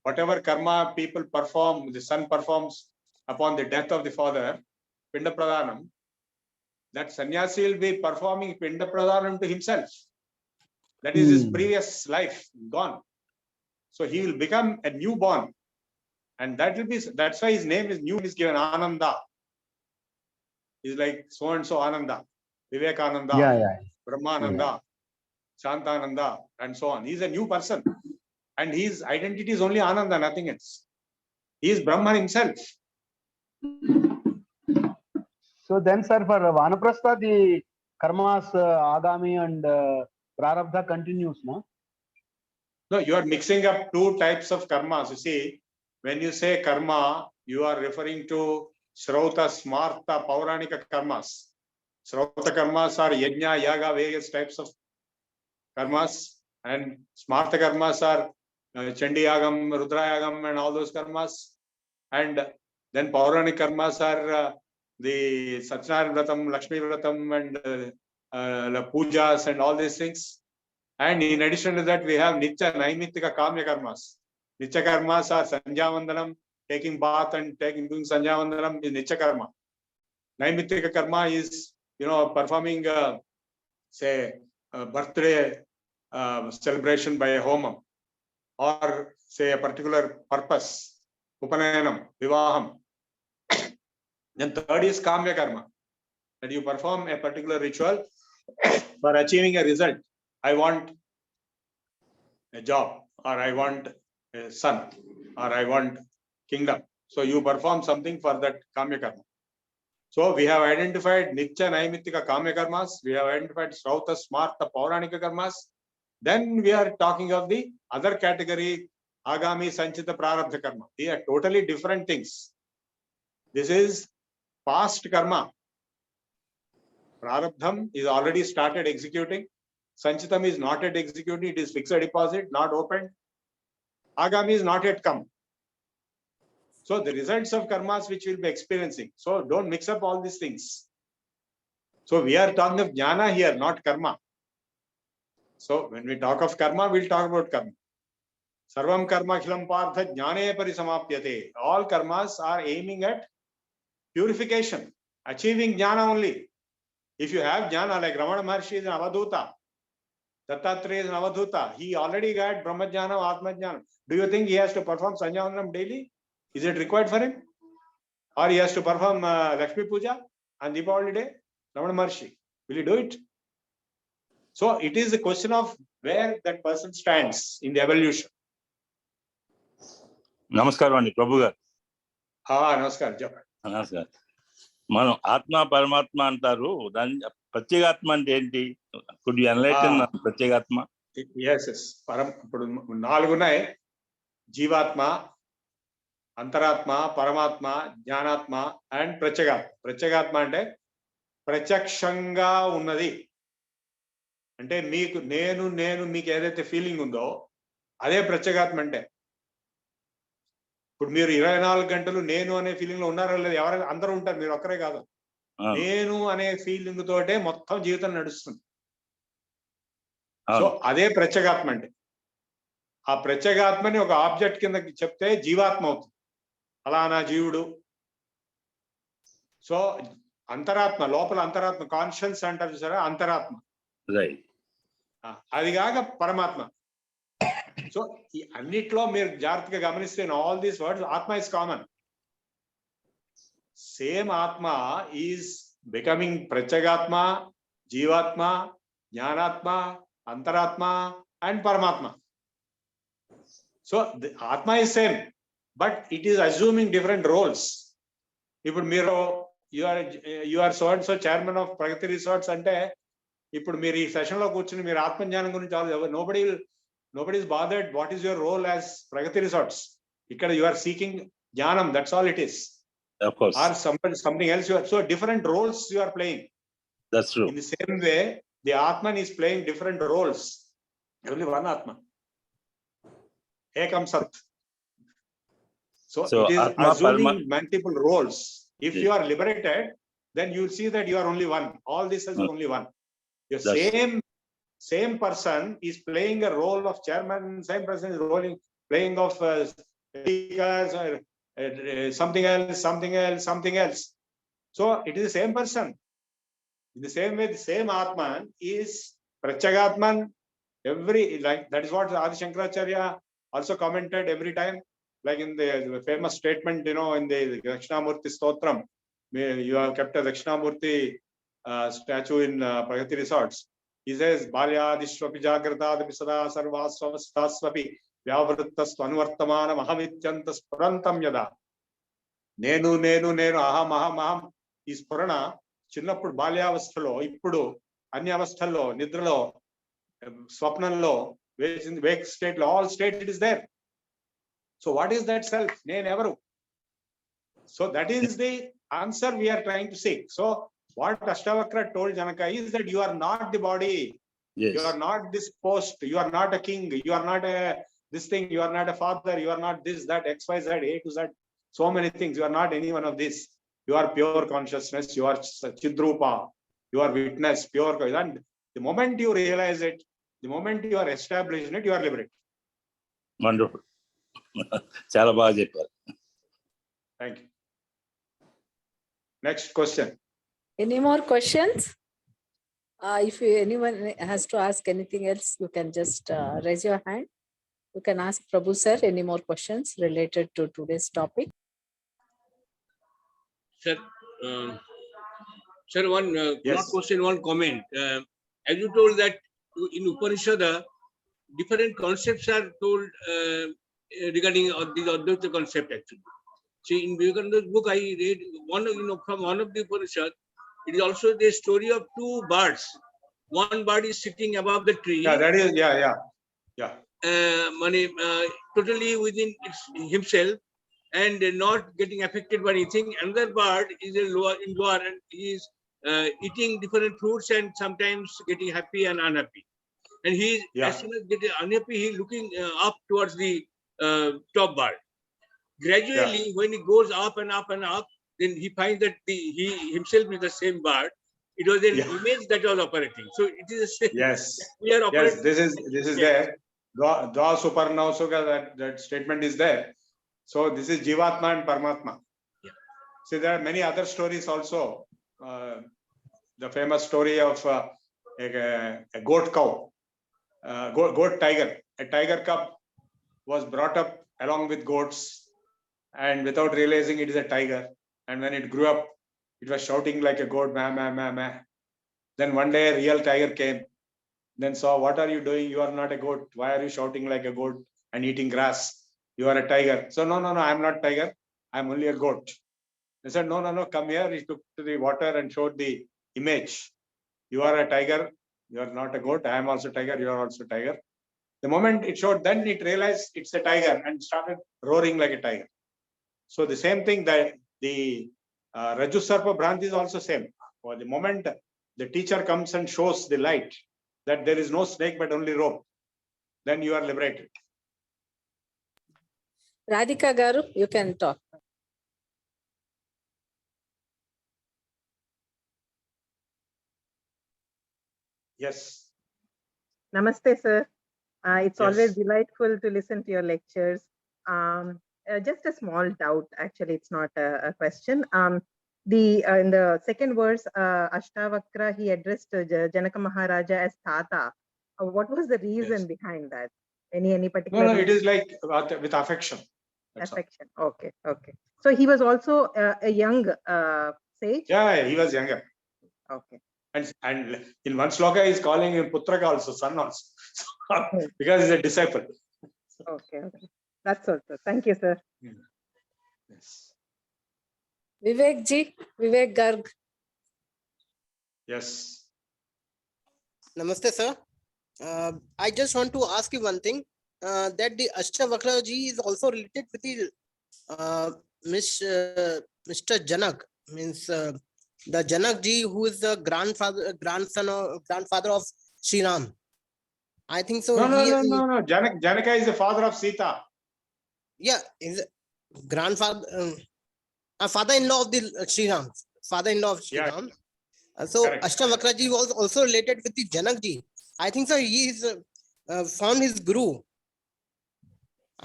Whatever karma people perform, the son performs upon the death of the father, Pinda Pradhanam, that sannyasi will be performing Pinda Pradhanam to himself. That is his previous life gone. So he will become a newborn. And that's why his name is new, is given Ananda. He's like so and so Ananda, Vivekananda, Brahmananda, Shantananda, and so on. He's a new person. And his identity is only Ananda, nothing else. He is Brahman himself. So then, sir, for vanaprastha, the karmas agami and prarabdha continues, no? No, you are mixing up two types of karmas. You see, when you say karma, you are referring to Shrauta, Smarta, Pauranika karmas. Shrauta karmas are yajna, yaga, various types of karmas, and Smarta karmas are Chandi yagam, Rudra yagam, and all those karmas. And then Pauranika karmas are the Satyanarayana Vratam, Lakshmi Vratam, and the pujas and all these things. And in addition to that, we have Nitya Naimittika Kamya karmas. Nitya karmas are Sanjyavandanam, taking bath and doing Sanjyavandanam is Nitya karma. Naimittika karma is, performing, say, birthday celebration by a homam, or say a particular purpose, Upanayanam, Vivaham. Then third is Kamya karma, that you perform a particular ritual for achieving a result. I want a job, or I want a son, or I want kingdom. So you perform something for that Kamya karma. So we have identified Nitya Naimittika Kamya karmas. We have identified Shrauta, Smarta, Pauranika karmas. Then we are talking of the other category, Agami, Sanchita, Prarabdha karma. They are totally different things. This is past karma. Prarabdham is already started executing. Sanchitam is not yet executing. It is fixed deposit, not opened. Agami is not yet come. So the results of karmas which we'll be experiencing. So don't mix up all these things. So we are talking of jnana here, not karma. So when we talk of karma, we'll talk about karma. Sarvam karma khilam partha jnane parisamapyate. All karmas are aiming at purification, achieving jnana only. If you have jnana, like Ramana Maharshi is an avadhuta, Dattatreya is an Avadhuta. He already got Brahmajnana, Atmajnana. Do you think he has to perform Sanjyanam daily? Is it required for him? Or he has to perform Lakshmi Puja on Deepavali day? Ramana Maharshi. Will he do it? So it is a question of where that person stands in the evolution. నమస్కారం అండి ప్రభు గారు. నమస్కారం చెప్పండి. నమస్కారం. మనం ఆత్మ పరమాత్మ అంటారు, దాని ప్రత్యేగాత్మ అంటే ఏంటి? కుడ్ యు ఎన్లైటన్ ప్రత్యేగాత్మ? yes ఇప్పుడు 4 ఉన్నాయి. జీవాత్మ, అంతరాత్మ, పరమాత్మ, జ్ఞానాత్మ అండ్ ప్రత్యేగాత్మ. ప్రత్యేగాత్మ అంటే ప్రత్యక్షంగా ఉన్నది. అంటే మీకు నేను మీకు ఏదైతే ఫీలింగ్ ఉందో అదే ప్రత్యేగాత్మ. అంటే ఇప్పుడు మీరు 24 గంటలు నేను అనే ఫీలింగ్ లో ఉన్నారో లేదు? ఎవరైనా అందరూ ఉంటారు, మీరు ఒక్కరే కాదు. నేను అనే ఫీలింగ్ తోటే మొత్తం జీవితం నడుస్తుంది. సో అదే ప్రత్యేగాత్మ. అంటే ఆ ప్రత్యేగాత్మని ఒక ఆబ్జెక్ట్ కింద చెప్తే జీవాత్మ అవుతుంది. అలానా జీవుడు. సో అంతరాత్మ, లోపల అంతరాత్మ, కాన్షియన్స్ అంటారు చూసారా, అంతరాత్మ. అది కాక పరమాత్మ. సో ఈ అన్నిట్లో మీరు జాగ్రత్తగా గమనిస్తే ఆల్ దీస్ వర్డ్స్ ఆత్మ ఇస్ కామన్. సేమ్ ఆత్మ ఈజ్ బికమింగ్ ప్రత్యేగాత్మ, జీవాత్మ, జ్ఞానాత్మ, అంతరాత్మ అండ్ పరమాత్మ. సో ఆత్మ is same, but it is assuming different roles. ఇప్పుడు మీరు you are so and so chairman of Pragati resorts అంటే, ఇప్పుడు మీరు ఈ సెషన్ లో కూర్చుని మీరు ఆత్మజ్ఞానం గురించి nobody is bothered what is your role as Pragati Resorts. Ikkada you are seeking jnanam, that's all it is. Of course. Or something else you are. So different roles you are playing. That's true. In the same way, the Atman is playing different roles. Only one Atma. Ekam Sat. So it is assuming multiple roles. If you are liberated, then you will see that you are only one. All this is only one. Your same person is playing a role of chairman, same person is playing of something else. So it is the same person. In the same way, the same Atman is Pratyagatman. Like that is what Adi Shankaracharya also commented every time. Like in the famous statement, in the Dakshinamurti Stotram, you have kept a Dakshinamurti statue in Pragati Resorts. He says, Balyadishwapi Jagratadapi Sada Sarvasvastasvapi Vyavrittas Anvartamana Mahamityantas Purantam Yada. Nenu aham ఈ స్ఫురణ చిన్నప్పుడు బాల్యావస్థలో, ఇప్పుడు అన్ని అవస్థల్లో, నిద్రలో, స్వప్నంలో, wake state లో, all state it is there. So what is that self? నేను ఎవరు? So that is the answer we are trying to seek. So what Ashtavakra told Janaka is that you are not the body. Yes. You are not this post. You are not a king. You are not a this thing. You are not a father. You are not this, that, X, Y, Z, A to Z. So many things. You are not any one of this. You are pure consciousness. You are Chidrupa. You are witness, pure. And the moment you realize it, the moment you are established in it, you are liberated. Wonderful. Chala baga chepparu. Thank you. Next question. Any more questions? If anyone has to ask anything else, you can just raise your hand. You can ask Prabhu sir any more questions related to today's topic. Sir, one yes. not question, one comment. As you told that in Upanishad, different concepts are told regarding the Advaita concept actually. See, in Vivekananda's book, I read from one of the Upanishad. It is also the story of two birds. One bird is sitting above the tree. Yeah, that is, yeah. Totally within himself and not getting affected by anything. Another bird is in lower and he is eating different fruits and sometimes getting happy and unhappy. And he, as soon as getting unhappy, he is looking up towards the top bird. Gradually, when he goes up and up and up, then he finds that he himself is the same bird. It was an image that was operating. So it is the same. Yes. We are operating. Yes, this is there. Dwa Suparnausuka, that statement is there. So this is Jivatma and Paramatma. Yeah. See, there are many other stories also. The famous story of a goat cow. goat tiger. A tiger cub was brought up along with goats, and without realizing it is a tiger. And when it grew up, it was shouting like a goat, ma, ma, ma, ma. Then one day a real tiger came, then saw, what are you doing? You are not a goat. Why are you shouting like a goat and eating grass? You are a tiger. So no, I'm not tiger. I'm only a goat. They said, no, come here. He took to the water and showed the image. You are a tiger. You are not a goat. I am also tiger. You are also tiger. The moment it showed, then it realized it's a tiger and started roaring like a tiger. So the same thing that the Raju Sarpa Bhranti is also same. For the moment the teacher comes and shows the light that there is no snake but only rope, then you are liberated. Radhika Garu, you can talk. Yes. Namaste, sir. It's Yes. always delightful to listen to your lectures. Just a small doubt, actually, it's not a question. In the second verse, Ashtavakra, he addressed Janaka Maharaja as Tata. What was the reason behind that? Any particular? No, it is like with affection. That's affection. All. Okay. So he was also a young sage. Yeah, he was younger. Okay. And in one sloka, he's calling him Putraka also, son also, because he's a disciple. Okay. That's all, sir. Thank you, sir. Yes. Vivek Garg. Yes. Namaste, sir. I just want to ask you one thing. That the Ashtavakra ji is also related with the Mr. Janak, means the Janak ji, who is the grandfather of Sri Ram. I think so. No. Janaka is the father of Sita. Yeah, is grandfather, father-in-law of the Sri Ram, father-in-law of Sri Ram. So correct. Ashtavakra ji was also related with the Janak ji. I think so. He is found his guru.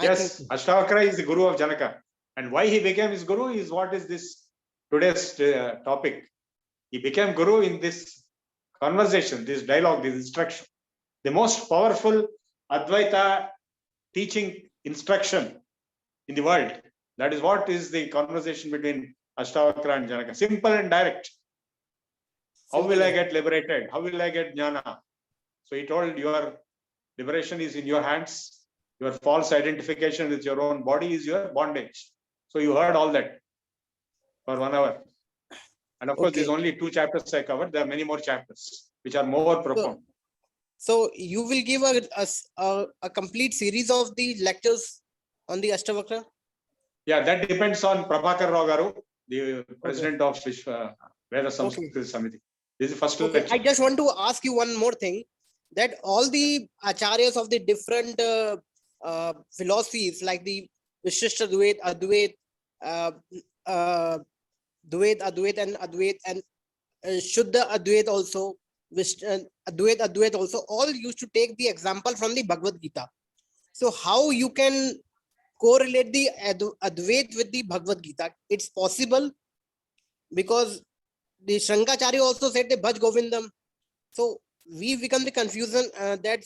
Yes, Ashtavakra is the guru of Janaka. And why he became his guru is what is this today's topic. He became guru in this conversation, this dialogue, this instruction. The most powerful Advaita teaching instruction in the world. That is what is the conversation between Ashtavakra and Janaka. Simple and direct. How will I get liberated? How will I get Jnana? So he told, your liberation is in your hands. Your false identification with your own body is your bondage. So you heard all that for 1 hour. And of course, there's only 2 chapters I covered. There are many more chapters which are more profound. So you will give a complete series of the lectures on the Ashtavakra? Yeah, that depends on Prabhakar Rao Garu, the president of VSS Samhita. This is the first lecture. I just want to ask you one more thing, that all the acharyas of the different philosophies, like the Vishishta Dvait, Advait and Advait, and Shuddha Advait also, Advait also, all used to take the example from the Bhagavad Gita. So how you can correlate the Advait with the Bhagavad Gita? It's possible, because the Shankacharya also said the Bhaj Govindam. So we become the confusion that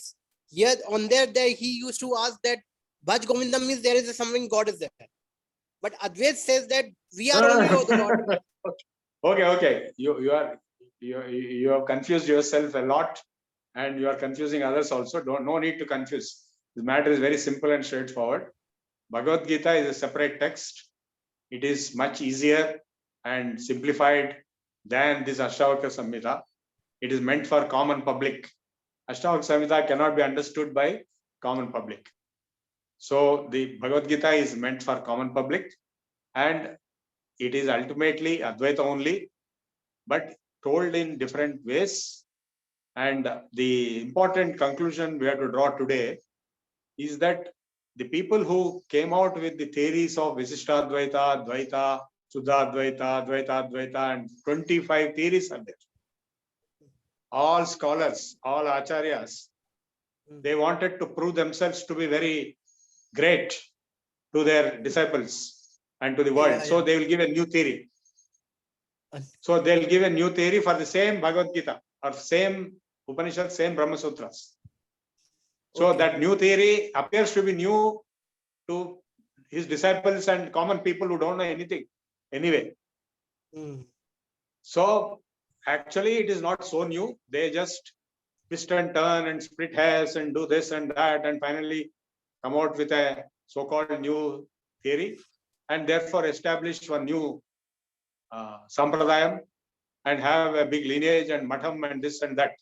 here on there he used to ask that Bhaj Govindam means there is something God is there. But Advait says that we are only the God. Okay. You have confused yourself a lot, and you are confusing others also. No need to confuse. The matter is very simple and straightforward. Bhagavad Gita is a separate text. It is much easier and simplified than this Ashtavakra Samhita. It is meant for common public. Ashtavakra Samhita cannot be understood by common public. So the Bhagavad Gita is meant for common public, and it is ultimately Advaita only, but told in different ways. And the important conclusion we have to draw today is that the people who came out with the theories of Visishta Advaita, Advaita, Suddha Advaita, Advaita, Advaita, and 25 theories are there. All scholars, all acharyas, they wanted to prove themselves to be very great to their disciples and to the world. So they will give a new theory. So they'll give a new theory for the same Bhagavad Gita or same Upanishad, same Brahma Sutras. So Okay. that new theory appears to be new to his disciples and common people who don't know anything anyway. Mm. So actually it is not so new. They just twist and turn and split hairs and do this and that and finally come out with a so-called new theory and therefore establish one new sampradayam and have a big lineage and matham and this and that.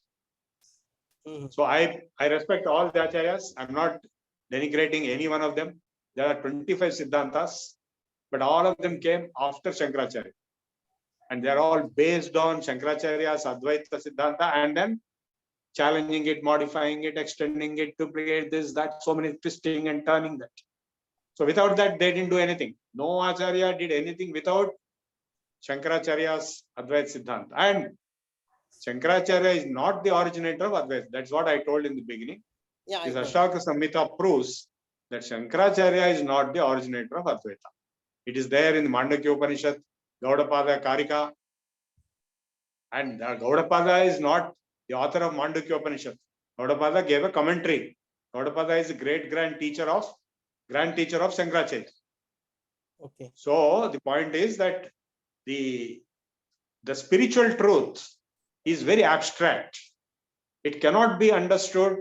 Mhm. So I respect all the acharyas. I'm not denigrating any one of them. There are 25 siddhantas, but all of them came after Shankaracharya. And they're all based on Shankaracharya's Advaita Siddhanta and then challenging it, modifying it, extending it to create this, that, so many twisting and turning that. So without that, they didn't do anything. No Acharya did anything without Shankaracharya's Advaita Siddhanta. And Shankaracharya is not the originator of Advaita. That's what I told in the beginning. Yeah. This Ashtavakra Samhita proves that Shankaracharya is not the originator of Advaita. It is there in the Mandakya Upanishad, Gaudapada Karika. And Gaudapada is not the author of Mandakya Upanishad. Gaudapada gave a commentary. Gaudapada is a great-grand teacher of Shankaracharya. Okay. So the point is that the spiritual truth is very abstract. It cannot be understood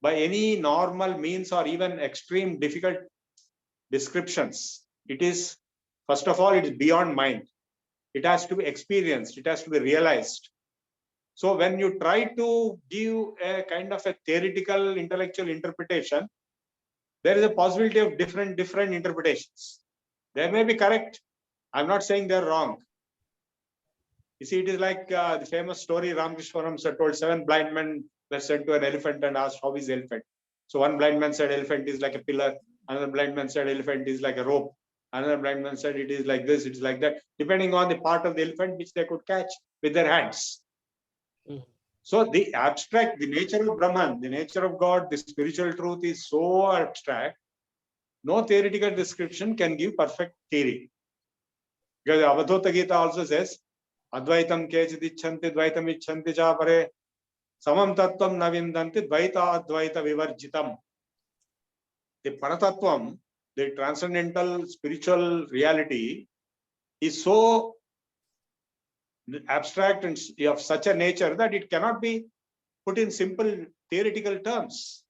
by any normal means or even extreme difficult descriptions. It is, first of all, it is beyond mind. It has to be experienced. It has to be realized. So when you try to give a kind of a theoretical intellectual interpretation, there is a possibility of different interpretations. They may be correct. I'm not saying they're wrong. You see, it is like the famous story Ramakrishna Paramhansa told. 7 blind men were sent to an elephant and asked, how is the elephant? So one blind man said elephant is like a pillar. Another blind man said elephant is like a rope. Another blind man said it is like this, it is like that, depending on the part of the elephant which they could catch with their hands. Mhm. So the abstract, the nature of Brahman, the nature of God, the spiritual truth is so abstract, no theoretical description can give perfect theory. Because Avadhota Gita also says, Advaitam kechid icchanti dvaitam icchanti cha pare samam tattvam na vindanti dvaita advaita vivarjitam. The Paratattvam, the transcendental spiritual reality, is so abstract and of such a nature that it cannot be put in simple theoretical terms.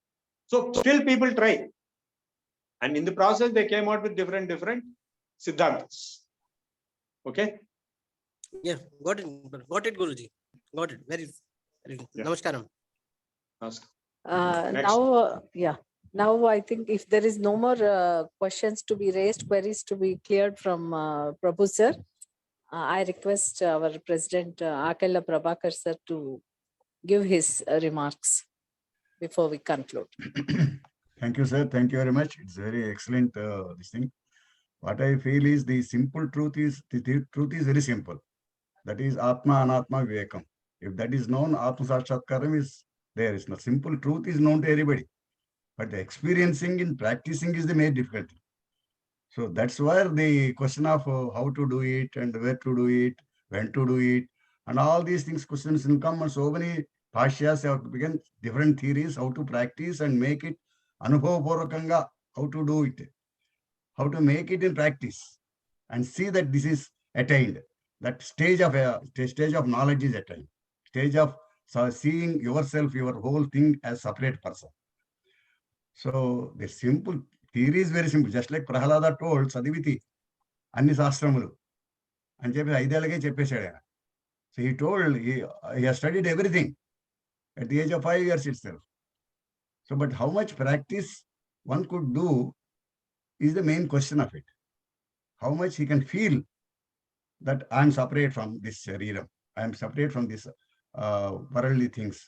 So still people try. And in the process, they came out with different siddhantas. Okay? Yeah, got it, Guruji. Got it. Very good. Yeah. Namaskaram. Ask. Now I think if there is no more questions to be raised, queries to be cleared from Prabhu sir, I request our President Akella Prabhakar sir to give his remarks before we conclude. Thank you, sir. Thank you very much. It's very excellent, this thing. What I feel is the simple truth is, the truth is very simple. That is Atma, Anatma, Vivekam. If that is known, Atma Sakshatkaram is there. It's not simple truth is known to everybody. But the experiencing and practicing is the main difficulty. So that's where the question of how to do it and where to do it, when to do it, and all these things, questions will come, and so many pashyas have begun different theories, how to practice and make it anubhava-purvakanga, how to do it, how to make it in practice, and see that this is attained. That stage of knowledge is attained. Stage of seeing yourself, your whole thing as separate person. So the simple theory is very simple. Just like Prahalada told, Sadiviti, Anni Sastramudu. And so he told, he has studied everything at the age of 5 years itself. So, but how much practice one could do is the main question of it. How much he can feel that I am separate from this shareeram. I am separate from this worldly things.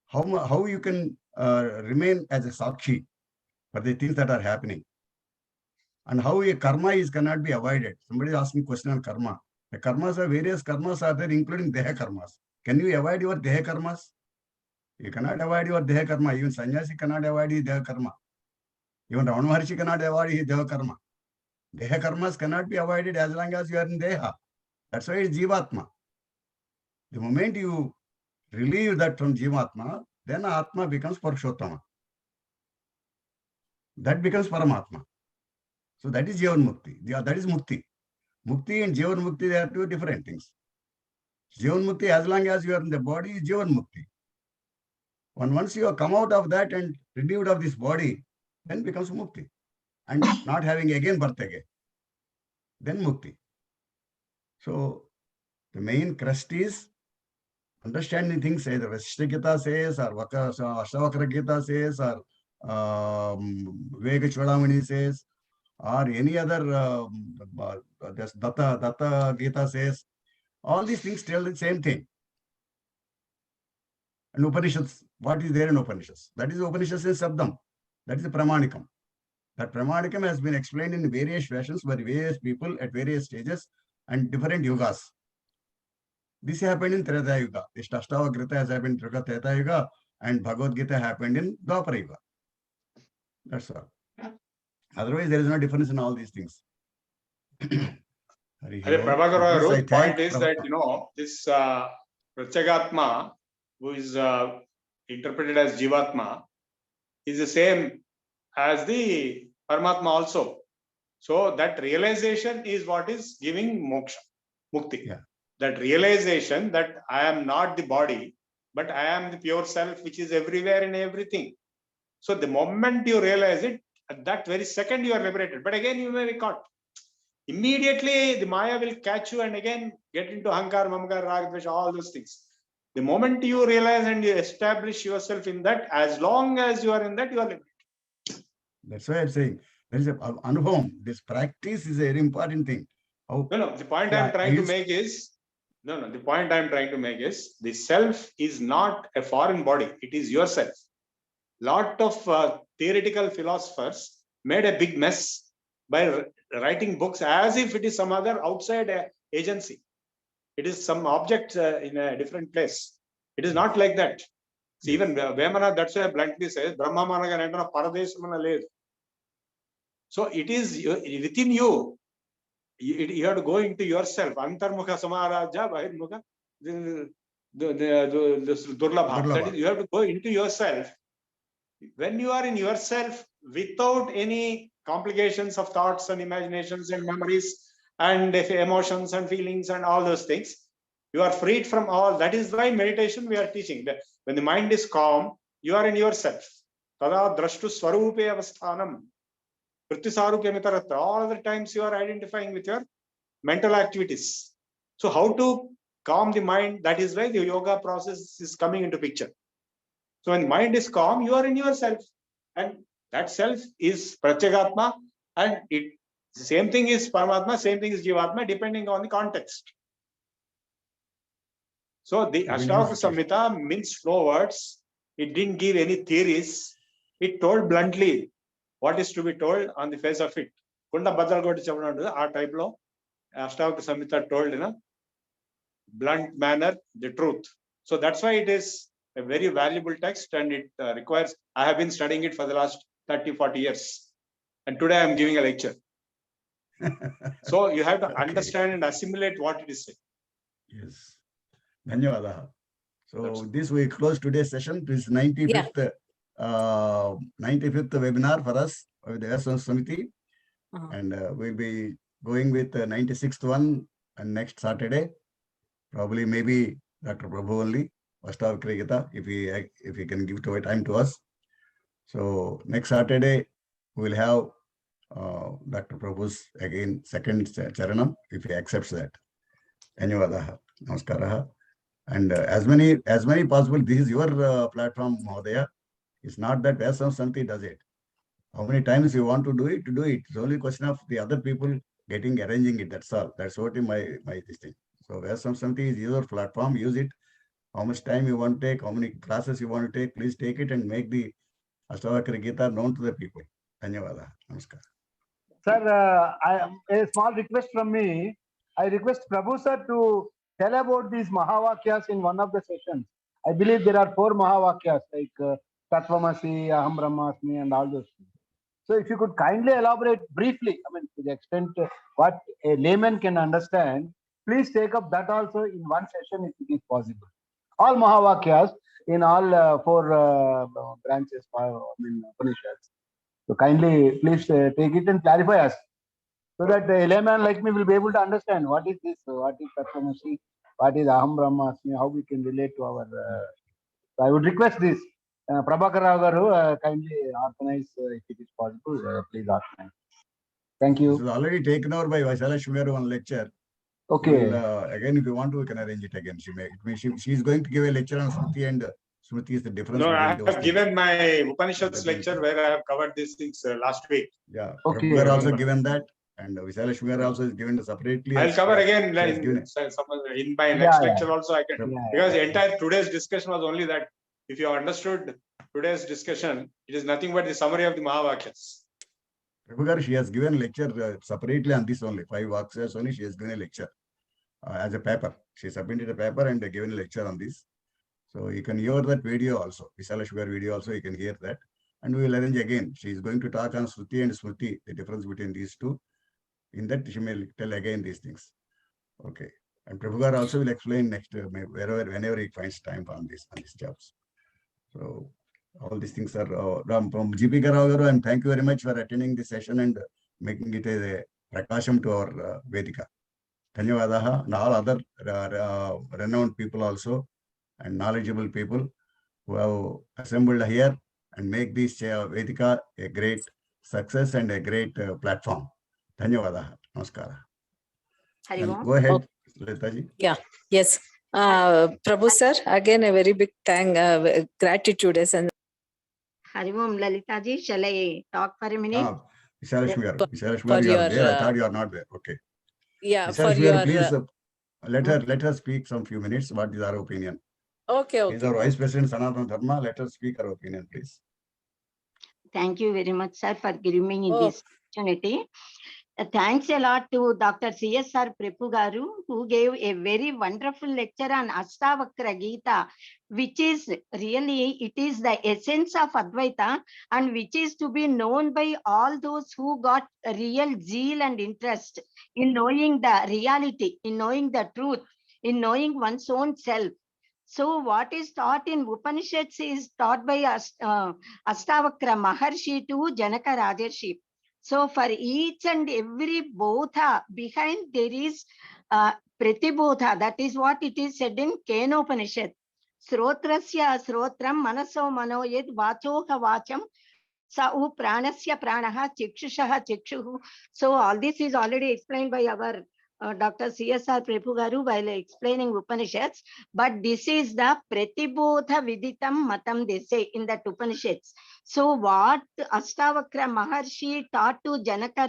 How you can remain as a sakshi for the things that are happening, and how a karma cannot be avoided. Somebody asked me a question on karma. The karmas are various karmas are there, including deha karmas. Can you avoid your deha karmas? You cannot avoid your deha karma. Even sannyasi cannot avoid his deha karma. Even Ramana Maharshi cannot avoid his deha karma. Deha karmas cannot be avoided as long as you are in deha. That's why it's jivatma. The moment you relieve that from jivatma, then Atma becomes Purushottama. That becomes Paramatma. So that is Jivan Mukti. That is Mukti. Mukti and Jivan Mukti, they are two different things. Jivan Mukti, as long as you are in the body, is Jivan Mukti. Once you have come out of that and relieved of this body, then becomes Mukti. And not having again birth again. Then Mukti. So the main crust is understanding things either Ashta Gita says, or Ashtavakra Gita says, or Viveka Chodamani says, or any other Datta Gita says. All these things tell the same thing. And Upanishads, what is there in Upanishads? That is Upanishads in Sabdam. That is the Pramanikam. That Pramanikam has been explained in various fashions by various people at various stages and different yugas. This happened in Treta Yuga. This Ashtavakra has happened in Treta Yuga, and Bhagavad Gita happened in Dwapara Yuga. That's all. Otherwise, there is no difference in all these things. Prabhakar, point is that, this Pratyagatma, who is interpreted as Jivatma, is the same as the Paramatma also. So that realization is what is giving moksha, mukti. Yeah. That realization that I am not the body, but I am the pure self, which is everywhere in everything. So the moment you realize it, at that very second you are liberated. But again, you may be caught. Immediately the Maya will catch you and again get into Hankar, Mamkar, Rag, Dvesha, all those things. The moment you realize and you establish yourself in that, as long as you are in that, you are liberated. That's why I'm saying there is a anubhavam. This practice is a very important thing. No, the point I'm trying to make is, the point I'm trying to make is, the self is not a foreign body. It is yourself. Lot of theoretical philosophers made a big mess by writing books as if it is some other outside agency. It is some object in a different place. It is not like that. So even Vemana, that's why bluntly says, Brahma Managa Paradeshamana Led. So it is within you. You have to go into yourself. Antarmukha Samaraja, Bahirmukha, the Durlabha. That is, you have to go into yourself. When you are in yourself, without any complications of thoughts and imaginations and memories and emotions and feelings and all those things, you are freed from all. That is why meditation we are teaching. When the mind is calm, you are in yourself. Tada drashtu swarupe avasthanam. All the times you are identifying with your mental activities. So how to calm the mind? That is why the yoga process is coming into picture. So when mind is calm, you are in yourself. And that self is Pratyagatma, and it same thing is Paramatma, same thing is Jivatma, depending on the context. So the Ashtavakra Samhita means flow words. It didn't give any theories. It told bluntly what is to be told on the face of it. Kunda Badalgoti Chavana, our type law, Ashtavakra Samhita told in a blunt manner the truth. So that's why it is a very valuable text, and it requires, I have been studying it for the last 30-40 years. And today I am giving a lecture. So you have to understand and assimilate what it is saying. Yes. Dhanyavada. So this we close today's session. This is 95th, 95th webinar for us with the VSS Samiti. And we'll be going with the 96th one and next Saturday. Probably maybe Dr. Prabhu only, Ashtavakra Gita, if he can give time to us. So next Saturday, we'll have Dr. Prabhu's again second charanam, if he accepts that. Dhanyavadaha, namaskaraha. And as many possible, this is your platform, Mahodaya. It's not that VSS Samiti does it. How many times you want to do it, It's only a question of the other people arranging it. That's all. That's what my this thing. So VSS Samiti is your platform. Use it. How much time you want to take, how many classes you want to take, please take it and make the Ashtavakra Gita known to the people. Dhanyavada. Namaskar. Sir, a small request from me. I request Prabhu sir to tell about these Mahavakyas in one of the sessions. I believe there are 4 Mahavakyas like Tattvamasi, Aham Brahmasmi and all those things. So if you could kindly elaborate briefly, I mean, to the extent what a layman can understand, please take up that also in one session if it is possible. All Mahavakyas, in all 4 branches, Upanishads. So kindly please take it and clarify us, so that the layman like me will be able to understand what is this, what is Tattvamasi, what is Aham Brahmasmi, how we can relate to our. So I would request this. Prabhakar Rao garu, kindly organize if it is possible. Please organize. Thank This you. is already taken over by Vaisala one lecture. Okay. Again, if you want to, we can arrange it again. She is going to give a lecture on Smriti, and Smriti is the difference. No, I between those have things. given my Upanishads lecture where I have covered these things last week. Yeah, Okay. Prabhu also given that, and Vaisala also is given separately. I'll as cover she again has in given my next Yeah, lecture also. I can, Yeah, because the entire today's discussion was only that. If you understood today's discussion, it is nothing but the summary of the Mahavakyas. Prabhu, she has given lecture separately on this only. 5 Vaksas only she has given a lecture as a paper. She submitted a paper and given a lecture on this. So you can hear that video also. Visala Sugar video also, you can hear that. And we will arrange again. She is going to talk on Shruti and Smriti, the difference between these two. In that, she may tell again these things. Okay. And Prabhugar also will explain next, whenever he finds time on these jobs. So all these things are from GP Garu, and thank you very much for attending this session and making it a prakasham to our Vedika. Dhanyavadaha, and all other renowned people also and knowledgeable people who have assembled here and make this Vedika a great success and a great platform. Dhanyavadaha. Namaskara. Go ahead, Letaji. Yeah, yes. Prabhu sir, again a very big gratitude. Harivom Lalitaji, shall I talk for a minute? Visalashmi Garu, you are there. I thought you are not there. Okay. Yeah, for your please let her speak some few minutes. What is our opinion? Okay. Is our Vice President Sanatana Dharma? Let her speak her opinion, please. Thank you very much, sir, for giving me this opportunity. Thanks a lot to Dr. CSR Prepugaru, who gave a very wonderful lecture on Ashta Vakra Gita, which is really, it is the essence of Advaita, and which is to be known by all those who got a real zeal and interest in knowing the reality, in knowing the truth, in knowing one's own self. So what is taught in Upanishads is taught by Ashtavakra Maharshi to Janaka Rajarshi. So for each and every bodha behind there is pratibodha. That is what it is said in Kenopanishad. Srotrasya srotram manaso manoyed vachoha vacham sa pranasya pranaha chikshushaha chikshuhu. So all this is already explained by our Dr. CSR Prepugaru while explaining Upanishads, but this is the Pratibodha Viditam Matam, they say in that Upanishads. So what Ashtavakra Maharshi taught to Janaka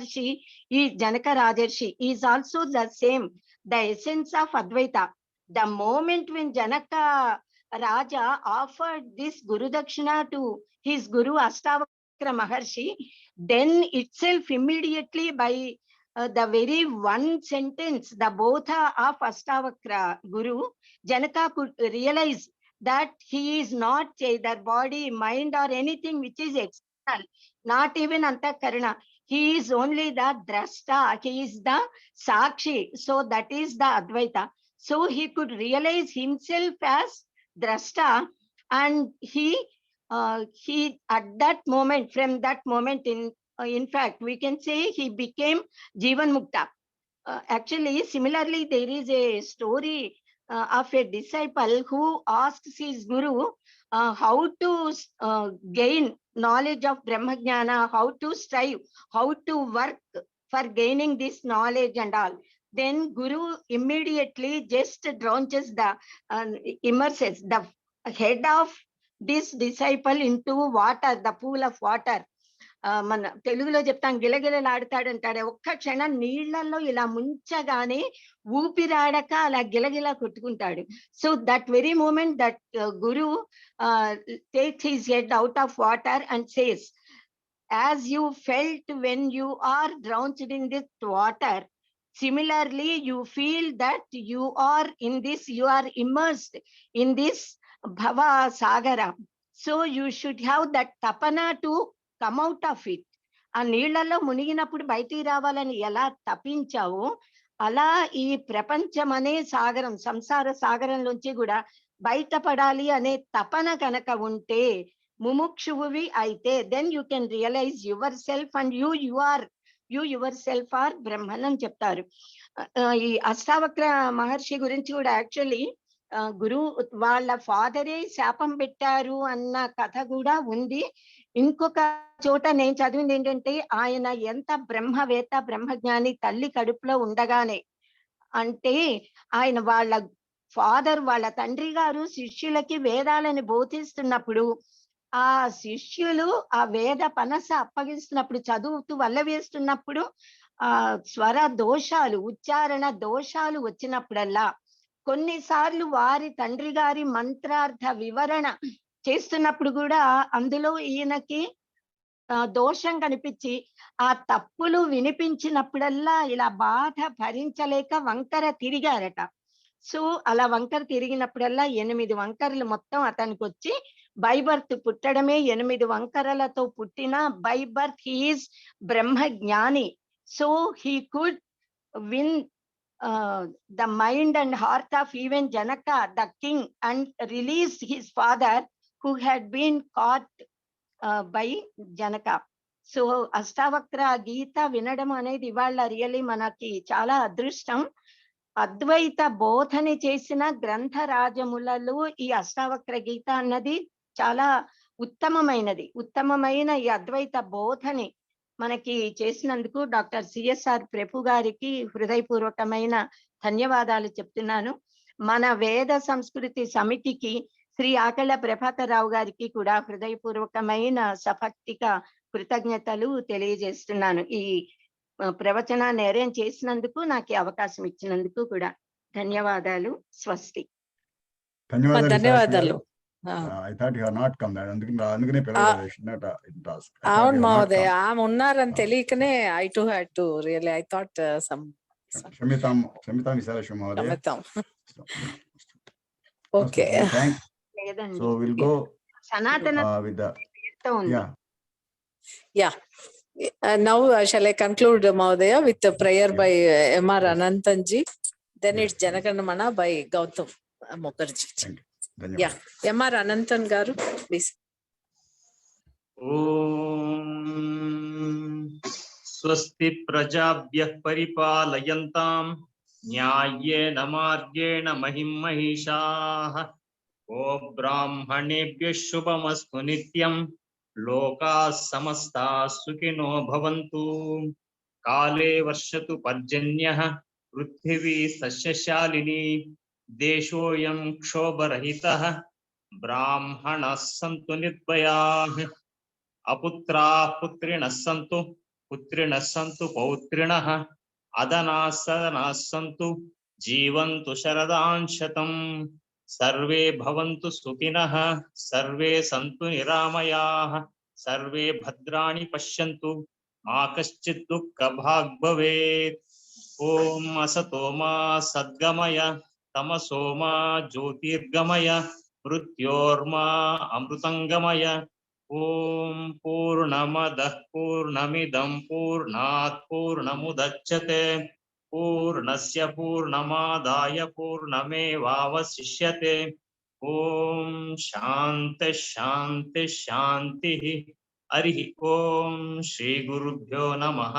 Rajarshi is also the same, the essence of Advaita. The moment when Janaka Raja offered this Guru Dakshina to his Guru Ashtavakra Maharshi, then itself immediately by the very one sentence, the bodha of Ashtavakra Guru, Janaka could realize that he is not either body, mind or anything which is external, not even Antakarana. He is only the Drashta, he is the Sakshi. So that is the Advaita. So he could realize himself as Drashta, and he at that moment, from that moment in fact, we can say he became Jivan Mukta. Actually, similarly, there is a story of a disciple who asks his Guru how to gain knowledge of Brahma Jnana, how to strive, how to work for gaining this knowledge and all. Then Guru immediately just launches the, immerses the head of this disciple into water, the pool of water. మన తెలుగులో చెప్తాం గిలగిలలాడతాడంటాడే, ఒక్క క్షణం నీళ్లలో ఇలా ముంచగానే ఊపిరాడక అలా గిలగిలా కొట్టుకుంటాడు. So that very moment that guru takes his head out of water and says, as you felt when you are drowned in this water, similarly you feel that you are in this, you are immersed in this bhava sagara. So you should have that tapana to come out of it. ఆ నీళ్లలో మునిగినప్పుడు బయటికి రావాలని ఎలా తపించావో, అలా ఈ ప్రపంచం అనే సాగరం, సంసార సాగరంలోంచి కూడా బయటపడాలి అనే తపన కనుక ఉంటే, ముముక్షువువి అయితే, then you can realise yourself and you yourself are Brahman అని చెప్తారు. ఈ అష్టావక్ర మహర్షి గురించి కూడా యాక్చువల్లీ గురువు వాళ్ళ ఫాదరే శాపం పెట్టారు అన్న కథ కూడా ఉంది. ఇంకొక చోట నేను చదివింది ఏంటంటే, ఆయన ఎంత బ్రహ్మవేత్త బ్రహ్మజ్ఞాని తల్లి కడుపులో ఉండగానే, అంటే ఆయన వాళ్ళ ఫాదర్ వాళ్ళ తండ్రి గారు శిష్యులకి వేదాలను బోధిస్తున్నప్పుడు, ఆ శిష్యులు ఆ వేద పనస అప్పగిస్తున్నప్పుడు, చదువుతూ వల్ల వేస్తున్నప్పుడు ఆ స్వర దోషాలు, ఉచ్చారణ దోషాలు వచ్చినప్పుడల్లా, కొన్నిసార్లు వారి తండ్రి గారి మంత్రార్థ వివరణ చేస్తున్నప్పుడు కూడా అందులో ఈయనకి దోషం కనిపించి, ఆ తప్పులు వినిపించినప్పుడల్లా ఇలా బాధ భరించలేక వంకర తిరిగారట. సో అలా వంకర తిరిగినప్పుడల్లా 8 వంకరలు మొత్తం అతనికి వచ్చి, బై బర్త్ పుట్టడమే 8 వంకరలతో పుట్టిన బై బర్త్ హీఈస్ బ్రహ్మ జ్ఞాని. So he could win the mind and heart of even Janaka, the king, and release his father who had been caught by Janaka. So Ashtavakra Gita వినడం అనేది ఇవాళ రియల్లీ మనకి చాలా అదృష్టం. అద్వైత బోధని చేసిన గ్రంథరాజములలో ఈ అష్టావక్ర గీత అన్నది చాలా ఉత్తమమైన ఈ అద్వైత బోధని మనకి చేసినందుకు డాక్టర్ సిఎస్ఆర్ ప్రభు గారికి హృదయపూర్వకమైన ధన్యవాదాలు చెప్తున్నాను. మన వేద సంస్కృతి సమితికి శ్రీ ఆకళ్ళ ప్రభాకరరావు గారికి కూడా హృదయపూర్వకమైన సభక్తిక కృతజ్ఞతలు తెలియజేస్తున్నాను. ఈ ప్రవచనాన్ని అరేంజ్ చేసినందుకు, నాకు అవకాశం ఇచ్చినందుకు కూడా ధన్యవాదాలు. స్వస్తి. ధన్యవాదాలు. I thought you are not come. అందుకనే అవును మహోదయ, ఆమె ఉన్నారని తెలియకనే I too had to really, I thought some క్షమితాం Visalakshmi మహోదయ. Okay. Thanks. So we'll go with the yeah. Now shall I conclude Mahodaya with the prayer by M.R. Anantanji, then it's Janaganamana by Gautam Mukherjee. Yeah, M.R. Anantan garu, please. స్వస్తి ప్రజాభ్యః పరిపాలయంతాం న్యాయేన మార్గేణ మహిం మహిషాః. ఓ బ్రాహ్మణేభ్యః శుభమస్తు నిత్యం. లోకాః సమస్తాః సుఖినో భవంతు. కాలే వర్షతు పర్జన్యః. పృథివీ సస్యశాలినీ. దేశోయం క్షోభరహితః. బ్రాహ్మణాః సంతు నిర్భయాః. అపుత్రాః పుత్రిణః సంతు. పుత్రిణః సంతు పౌత్రిణః. అదనాః సదనాః సంతు. జీవంతు శరదాం శతం. సర్వే భవంతు సుఖినః. సర్వే సంతు నిరామయాః. సర్వే భద్రాణి పశ్యంతు. మా కశ్చిత్ దుఃఖభాగ్ భవేత్. ఓం అసతో మా సద్గమయ. తమసో మా జ్యోతిర్గమయ. మృత్యోర్మా అమృతంగమయ. ఓం పూర్ణమదః పూర్ణమిదం పూర్ణాత్ పూర్ణముదచ్యతే. పూర్ణస్య పూర్ణమాదాయ పూర్ణమేవావశిష్యతే. ఓం శాంతి శాంతి శాంతి. హరి ఓం. శ్రీ గురుభ్యో నమః.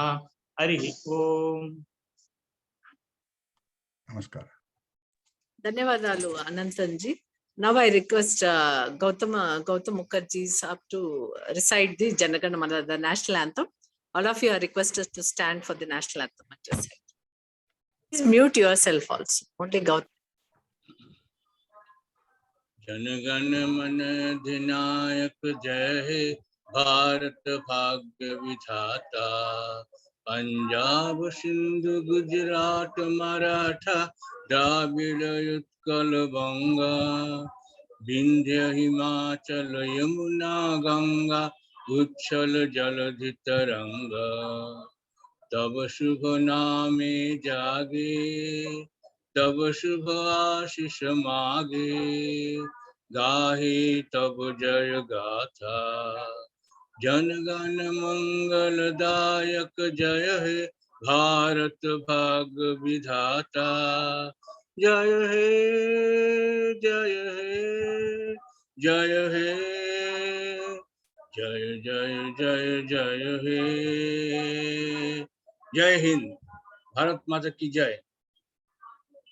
హరి ఓం. నమస్కారం. ధన్యవాదాలు అనంతంజీ. Now I request Gautam Mukherjee up to recite the Janaganamana, the national anthem. All of you are requested to stand for the national anthem at your side. Please mute yourself also. Only Gautam. Jana Gana Mana अधिनायक जय हे भारत भाग्य विधाता. पंजाब सिंधु गुजरात मराठा द्राविड़ उत्कल बंगा. विंध्य हिमाचल यमुना गंगा उच्छल जलधि तरंगा. तब शुभ नामे जागे तब शुभ आशीष मागे. गाहे तब जय गाथा. जनगण मंगलदायक जय हे भारत भाग्य विधाता. जय हे जय हे, जय जय जय जय हे। जय हिंद, भारत माता की जय।